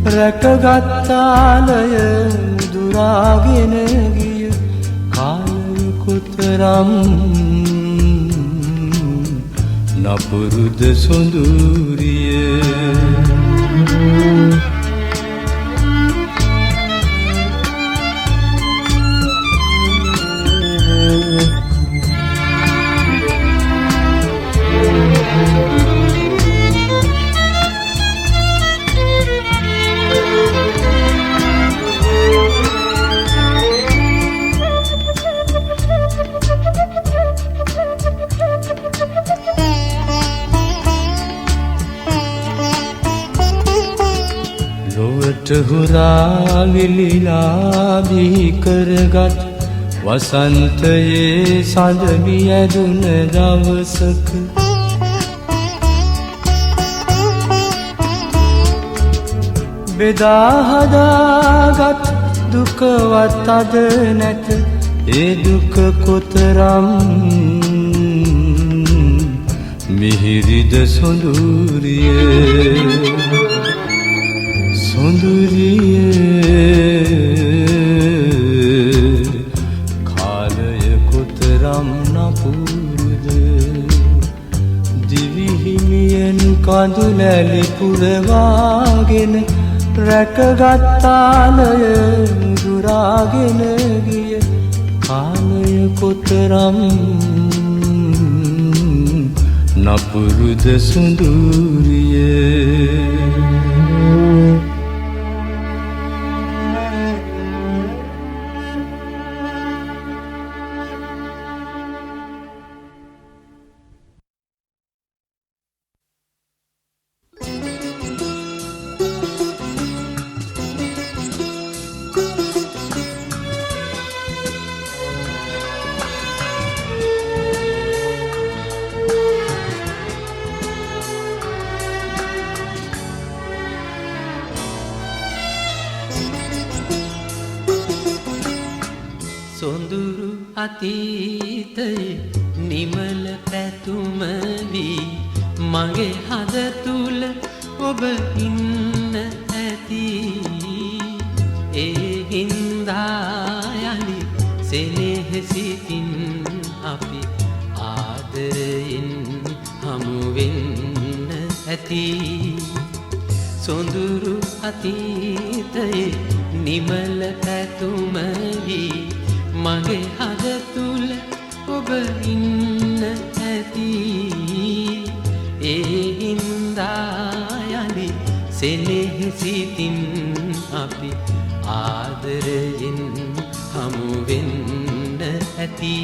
රැකගත්තාලය දුරාගෙන ගිය කාලය කොතරම් නපුරුද සොඳුරිය හුරා විලිලා බිහි කරගත් වසන්තයේ සඳමි ඇදුන දවසක බෙදා හදාගත් දුකවත් අද නැත ඒ දුක කොතරම් මිහිරිද සොඳුරිය කාලය කොතරම් නපුරුද දිවිහිමියෙන් කඳුලැලි පුරවාගෙන රැකගත්තාලය දුරාගෙන ගිය කාලය කොතරම් නපුරුද සොඳුරිය සොඳුරු අතීතයේ නිමල පැතුම වී මගේ හද තුල ඔබ ඉන්න ඇති ඒ හින්දා යලි සෙනෙහසිතින් අපි ආදරයෙන් හමු වෙන්න ඇති සොඳුරු අතීතයේ නිමල පැතුම වී මගේ හද තුල ඔබ ඉන්න ඇති ඒ හින්දා යලි සෙනෙහසිතින් අපි ආදරයෙන් හමු වෙන්න ඇති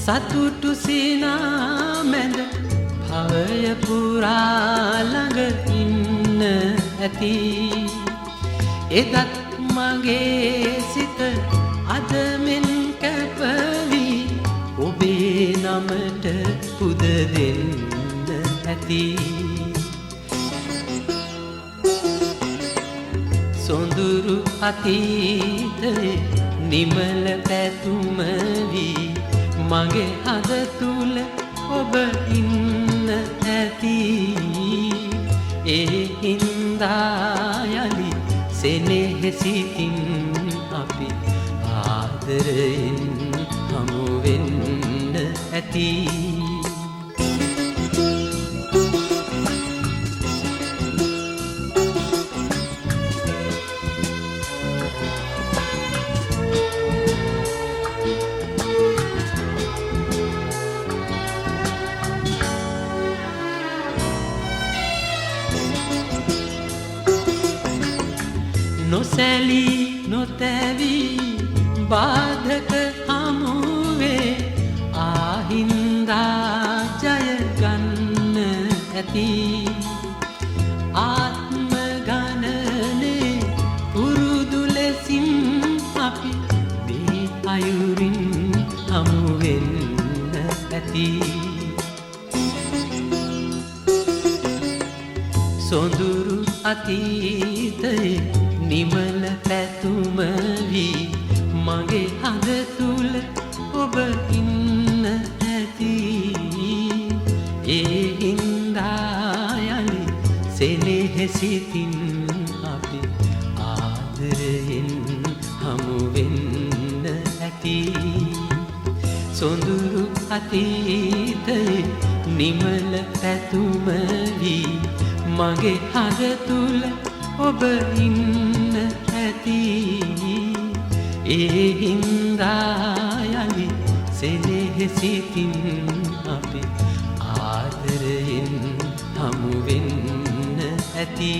සතුටු සිනා මැද භවය පුරා ළඟ ඉන්න ඇති. එදත් මගේ සිත අද මෙන් කැපවි ඔබේ නමට පුද දෙන්න ඇති. සොඳුරු අතීතයේ නිමල පැතුම වී මගේ හද තුල ඔබ ඉන්න ඇති. ඒ හින්දා යලි සෙනෙහසිතින් අපි ආදරයෙන් හමු වෙන්න ඇති. නොසැලී නොතැවී බාධක හමුවේ ආහින්දා ජය ගන්න ඇති. ආත්ම ගණනේ පුරුදු ලෙසින් අපි මේ අයුරින් හමු වෙන්න ඇති. සොඳුරු අතීතයේ නිමල පැතුම වී මගේ හද තුල ඔබ ඉන්න ඇති. ඒ හින්දා යලි සෙනෙහසිතින් අපි ආදරයෙන් හමු වෙන්න ඇති. සොඳුරු අතීතයේ නිමල පැතුම වී මගේ හද තුල ඔබ ඉන්න ඇති. ඒ හින්දා යලි සෙනෙහසිතින් අපි ආදරයෙන් හමු වෙන්න ඇති.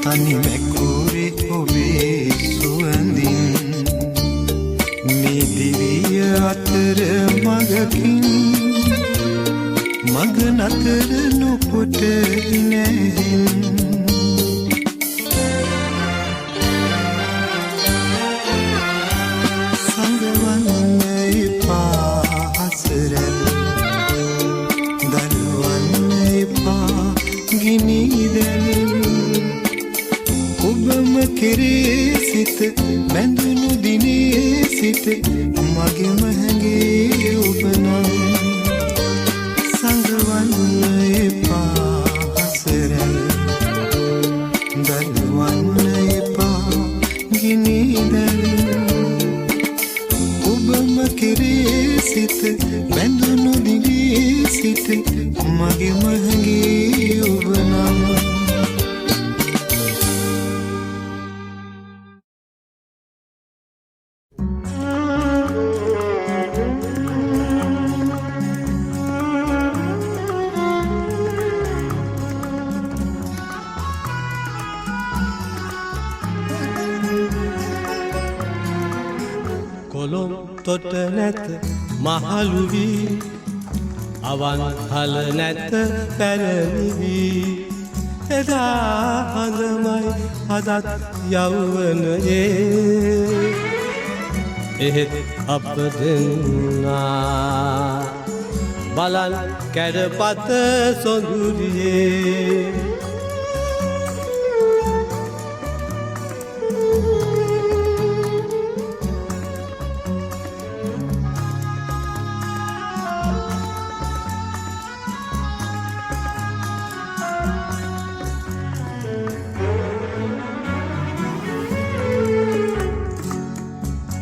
තනි මැකුරේ ඔබේ සුවඳින් මේ දිවිය අතර මගකින් මග නතර නොකොට නැහින් සංගවන්න එපා හසරැල් දල්වන්න එපා ගිනිදැල් ඔබම කෙරේ සිත බැඳුණු දිනේ සිට මගෙම හැඟේ ඔබ නම් සංගවන්න එපා හසරැල් දල්වන්න එපා ගිනිදැල් ඔබම කෙරේ සිත බැඳුණු දිනේ සිට මගෙම හැඟේ ඔබ නම් කොළොම් තොට නැත මහලු වී අවන් හල නැත පැරණි වී එදා හඳමයි අදත් යෞවනයේ එහෙත් අප දෙන්නා බලන් කැඩපත සොඳුරියේ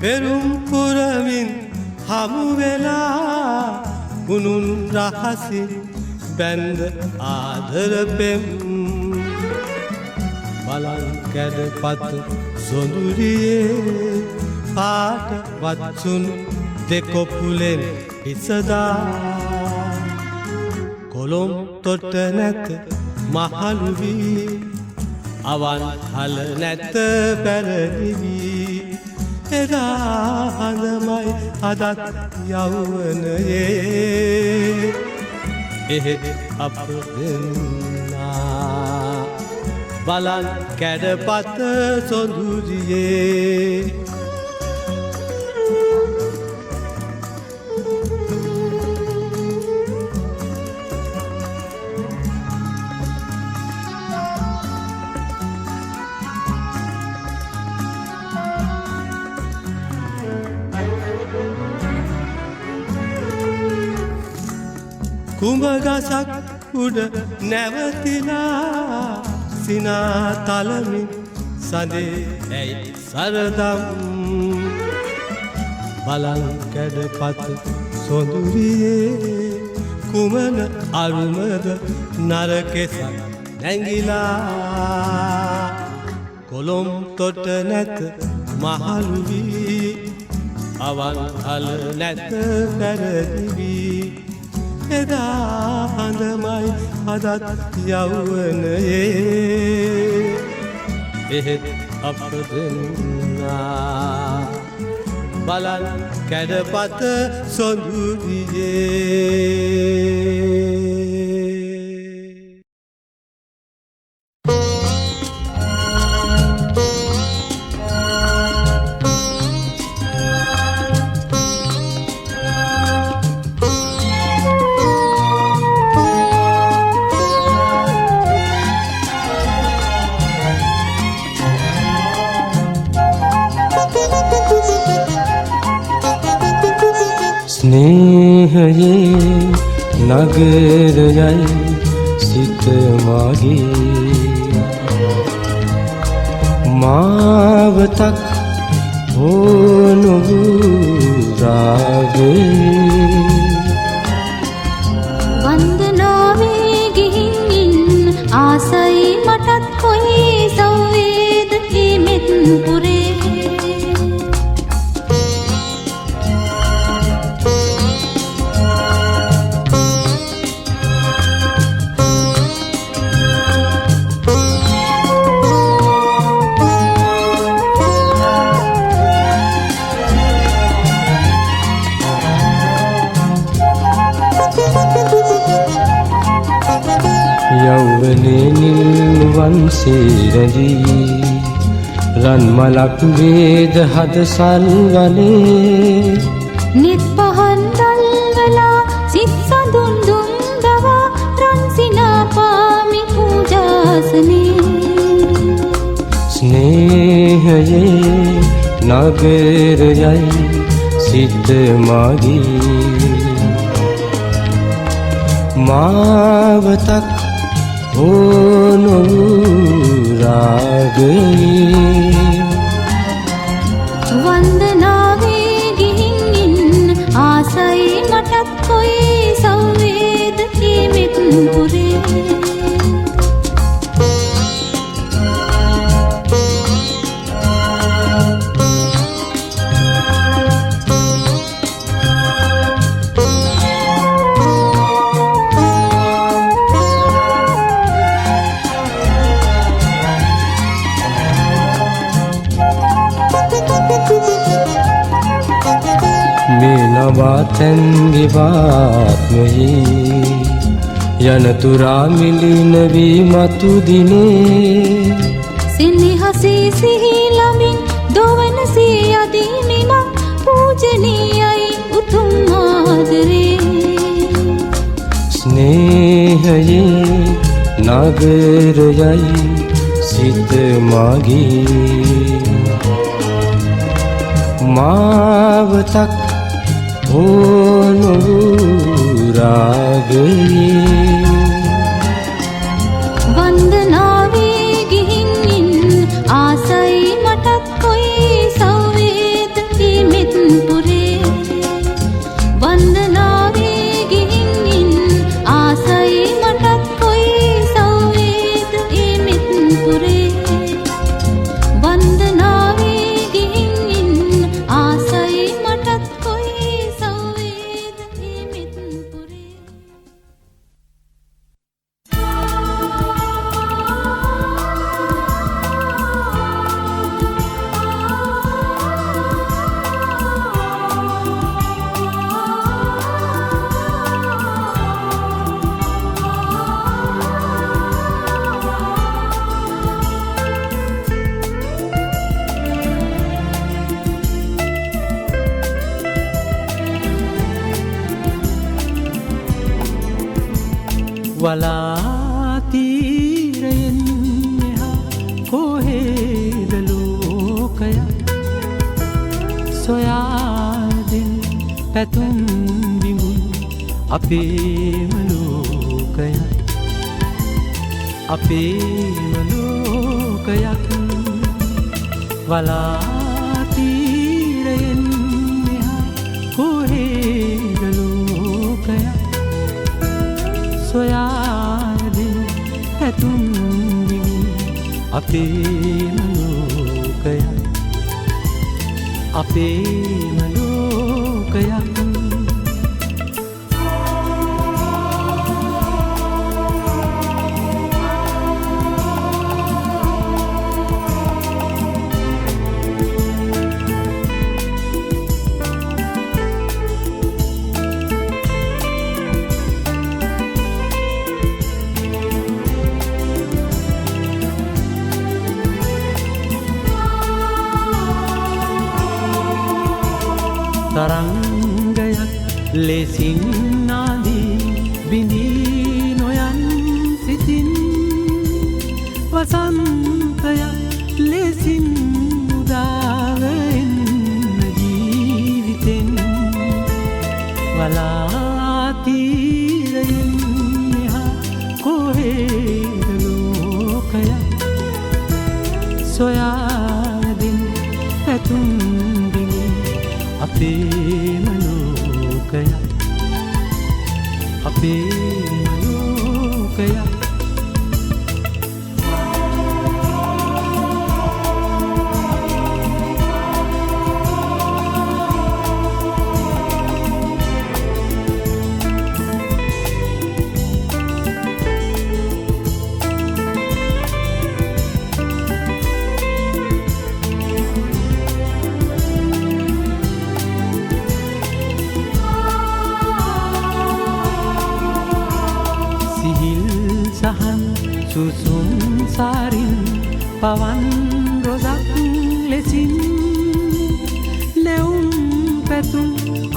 පෙරුම් පුරමින් හමු වෙලා ගුණුන් රහසින් බැන්ද ආදර පෙම් බලන් කැඩපත සොඳුරියේ පාට වත්සුණු දෙකොපුලෙන් හිසදා කොළොම් තොට නැත මහලු වී අවන් හල නැත පැරණි වී එදා හඳමයි අදත් යෞවනයේ එහෙත් අප දෙන්නා බලන් කැඩපත සොඳුරියේ කුඹගසක් උඩ නැවතිලා සිනා තලමින් සඳේ ඇයි සරදම් බලන් කැඩපත සොඳුරියේ කුමන අරුමද නරකෙසක් නැංගිලා කොළොම් තොට නැත මහලු වී අවන් හල නැත පැරදි වී එදා හඳමයි අදත් යෞවනයේ එහෙත් අප දෙන්නා බලන් කැඩපත සොඳුරියේ ස්නේහයේ නගරයයි සිත මගේ මාවතක් ඕනු රාගේ වන්දනාවේ ගිහින් ආසයි මටත් කොයි සෞවේද හිමෙත් පුරේ සීරදී රන් මලක් වේද හද සල්වනේ නිත් පහන් දල්වලා සිත් සඳුන් දුම් දවා රන් සිනා පාමි පූජාසනේ ස්නේහයේ නගරයයි සිත මගේ මාවතක් ඕනු රාගයේ වන්දනාවේ ගිහින් ඉන්න ආසයි මටත් කොයි සෞවේද හිමිත් පුරේ නවාතැන්ගේ වාත්මයේ යනතුරා මිලින වී මතු දිනේ සිනහසේ සිහිලමින් දොවන සිය අදීනිමක් පූජනීයයි උතුම් ආදරේ ස්නේහයේ නගරයයි සිත මගේ මාවතක් ඕනු රාගයේ වන්දනාවේ ගිහින් ඉන්න ආසයි මටත් කොයි සෞවේද හිමිත් පුරේ වන්දනාවේ ගිහින් ඉන්න ආසයි මටත් කොයි සෞවේද හිමිත් පුරේ වන්දනාවේ ගිහින් ඉන්න ආසයි මටත් කොයි සෞවේද හිමිත් පුරේ වලාතීරයෙන් එහා කොහේද ලෝකයක් සොයාදෙන් පැතුම් විමුන් අපේම ලෝකයක් අපේම ලෝකයක් වලාතීරයෙන් එහා කොහේද ලෝකයක් සොයාදෙන් පැතුම් විමුන් අපේම ලෝකයක් අපේම ලෝකයක් තරංගයක් ලෙසින් නාදී බිඳී නොයන් සිතින් වසන්තයක් ලෙසින් උදාවෙන්න ජීවිතෙන් වලාතීරයෙන් එහා කොහේද ලෝකයක් සොයාදෙන් පැතුම් අපේම ලෝකයක් අපේම ලෝකයක් ගවන් රොදක් ලෙසින් නැවුම් පැතුම්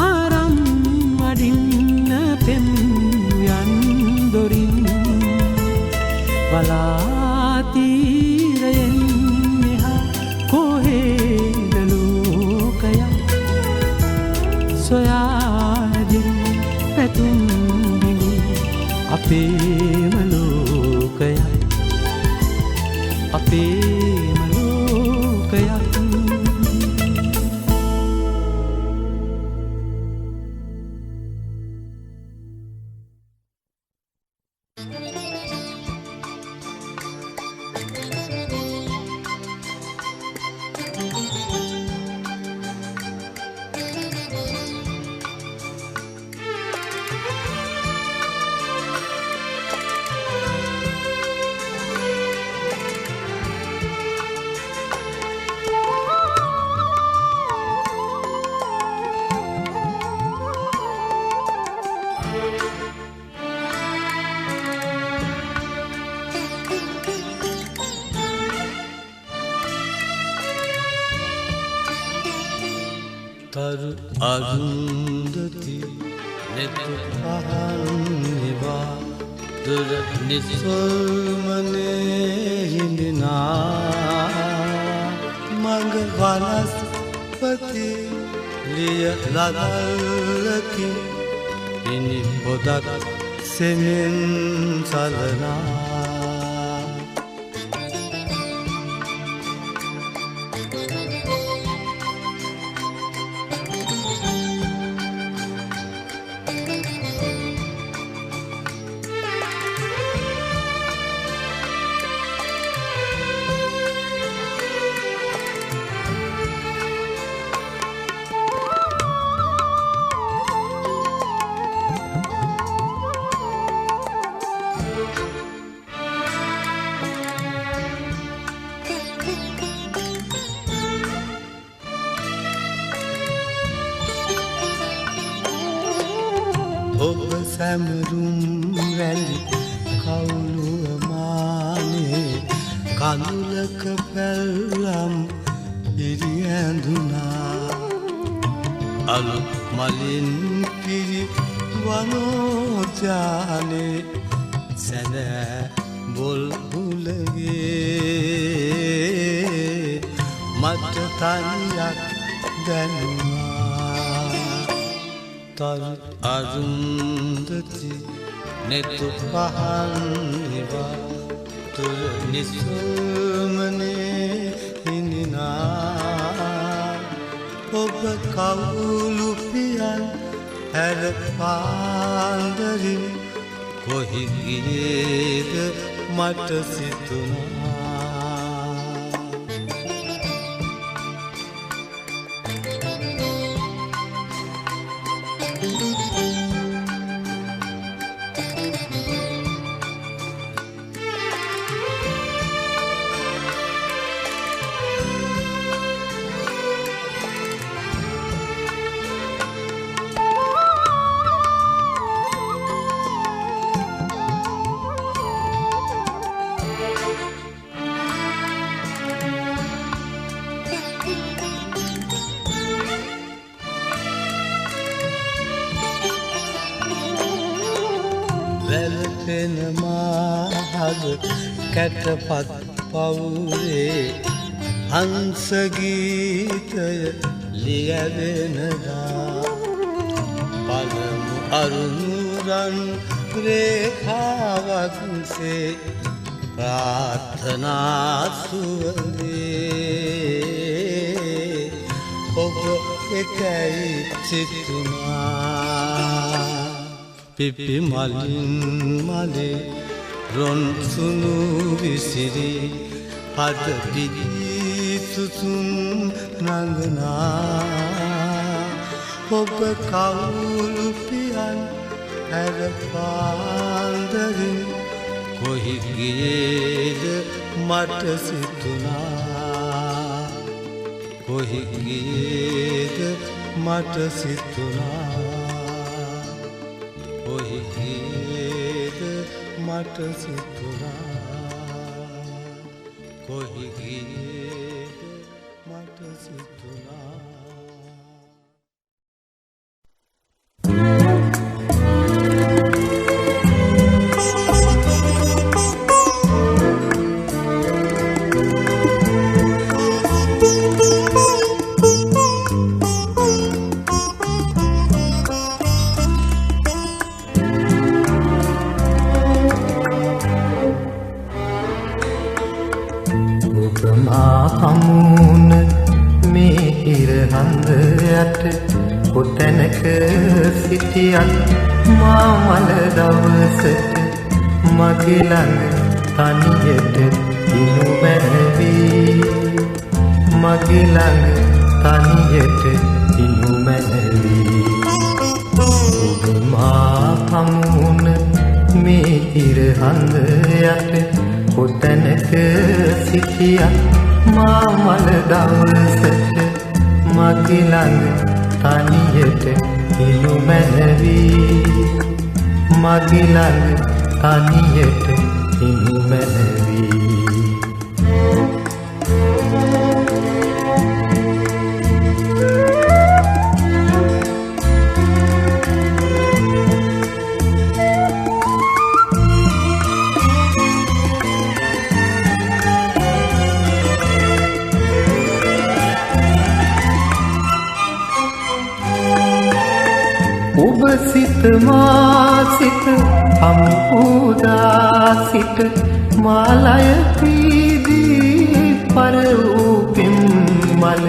ආරම් අඩින්න පෙම් යන් දොරින් වලාතීරයෙන් මෙහා කොහේද ලෝකයක් සොයාදින් පැතුම් බිඳු අපේම ලෝකයක් අපේම ලෝකයක් තරු අරුන්දති නෙත පහන්නිවා දුර නිසල්මනේ හිඳිනා මඟ වනස්පති ලිය ලදල්ලකි පිණි පොදක් සෙමෙන් සලනා ඔබ සැමරුම් රැලි කවුළුව මානේ කඳුලක පැල්ලම් ඉරිඇඳුනා අලු මලින් පිරි වනෝජානේ සැනෑ බොල් හුලගේ මට තනියක් දැනුනා තරු අරුන්දති නෙතු පහන්නිවා තුර නිසුමනේ හිඳිනා ඔබ කවුළු පියන් හැර පාන්දරින් කොහි ගියේද මට සිතුනා වැළපෙන මාහද කැටපත් පවුරේ හංස ගීතය ලියවෙනදා පළමු අරුණුරන් රේඛාවක්සේ ප්‍රාර්ථනා සුවඳේ ඔබ එකයි සිතුනා පිපි මලින් මලේ රොන් සුනු විසිරි හද පිහිසුසුම් නඟනා ඔබ කවුළු පියන් හැර පාන්දරින් කොහි ගියේද මට සිතුනා කොහි ගියේද මට සිතුනා කොහි ගියේද මට සිතුනා කොහි ගියේද මට සිතුනා හමුන මේ ඉරහඳ යට කොතැනක සිටියත් මා මල දවසට මගේ ළඟ තනියට ඉනු මැනවි මගේ ළඟ තනියට ඉනු මැනවි ඔබ මා හමුන මේ ඉරහඳ යට කොතැනක සිටියත් මා මල දවසට මගේ ළඟ තනියට ඉනු මැනවි මගේ ළඟ තනියට ඉනු මැනවි ඔබ සිත මා සිත හම්පුදා සිට මාලය පීදී පර වූ පින්මල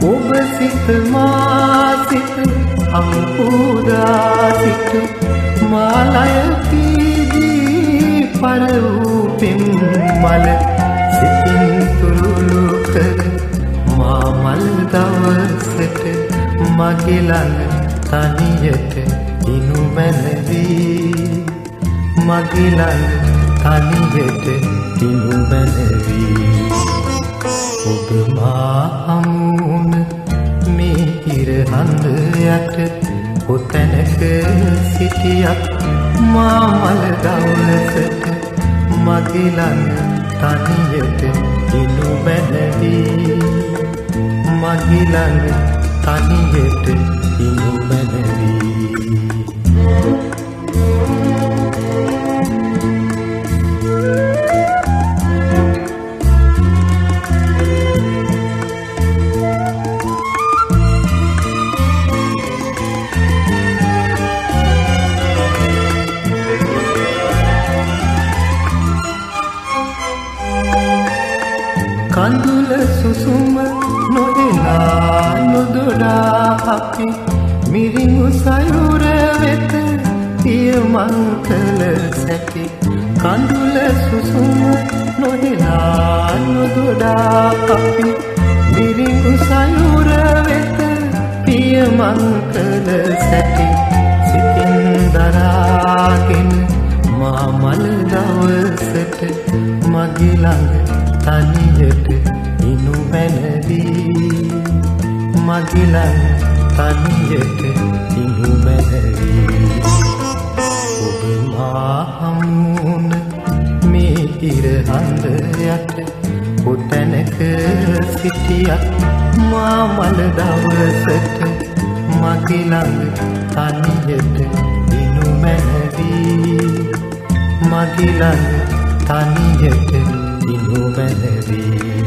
ඔබ සිත මා සිත හම්පුදා සිට මාලය පීදී පර වූ පින්මල සිතින් තුරුළු කර මා මල් දවසට මගේ ළඟ තනියට ඉනු මැනවි මගේ ළඟ තනියට ඉනු මැනවි ඔබ මා හමුන මේ ඉරහඳ යට කොතැනක සිටියත් මා මල දවසට මගේ ළඟ තනියට ඉනු මැනවි මගේ ළඟ තනියට ඉනු මැනවි කඳුල සුසුම නොදෙනා නොදොඩා අපි මිරිඟු සයුර වෙත පියමන් කළ සැටි කඳුල සුසුම නොදෙනා නොදොඩා අපි මිරිඟු සයුර වෙත පියමන් කළ සැටි සිතින් දරාගෙන මා මල් දවසට මගේ ළඟ තනියට ඉනු මැනවි මගේ ළඟ තනියට ඉනු මැනවි ඔබ මා හමුන මේ ඉරහඳ යට කොතැනක සිටියත් මා මල දවසට මගේ ළඟ තනියට ඉනු මැනවි මගේ ළඟ තනියට ඉනු මැනවි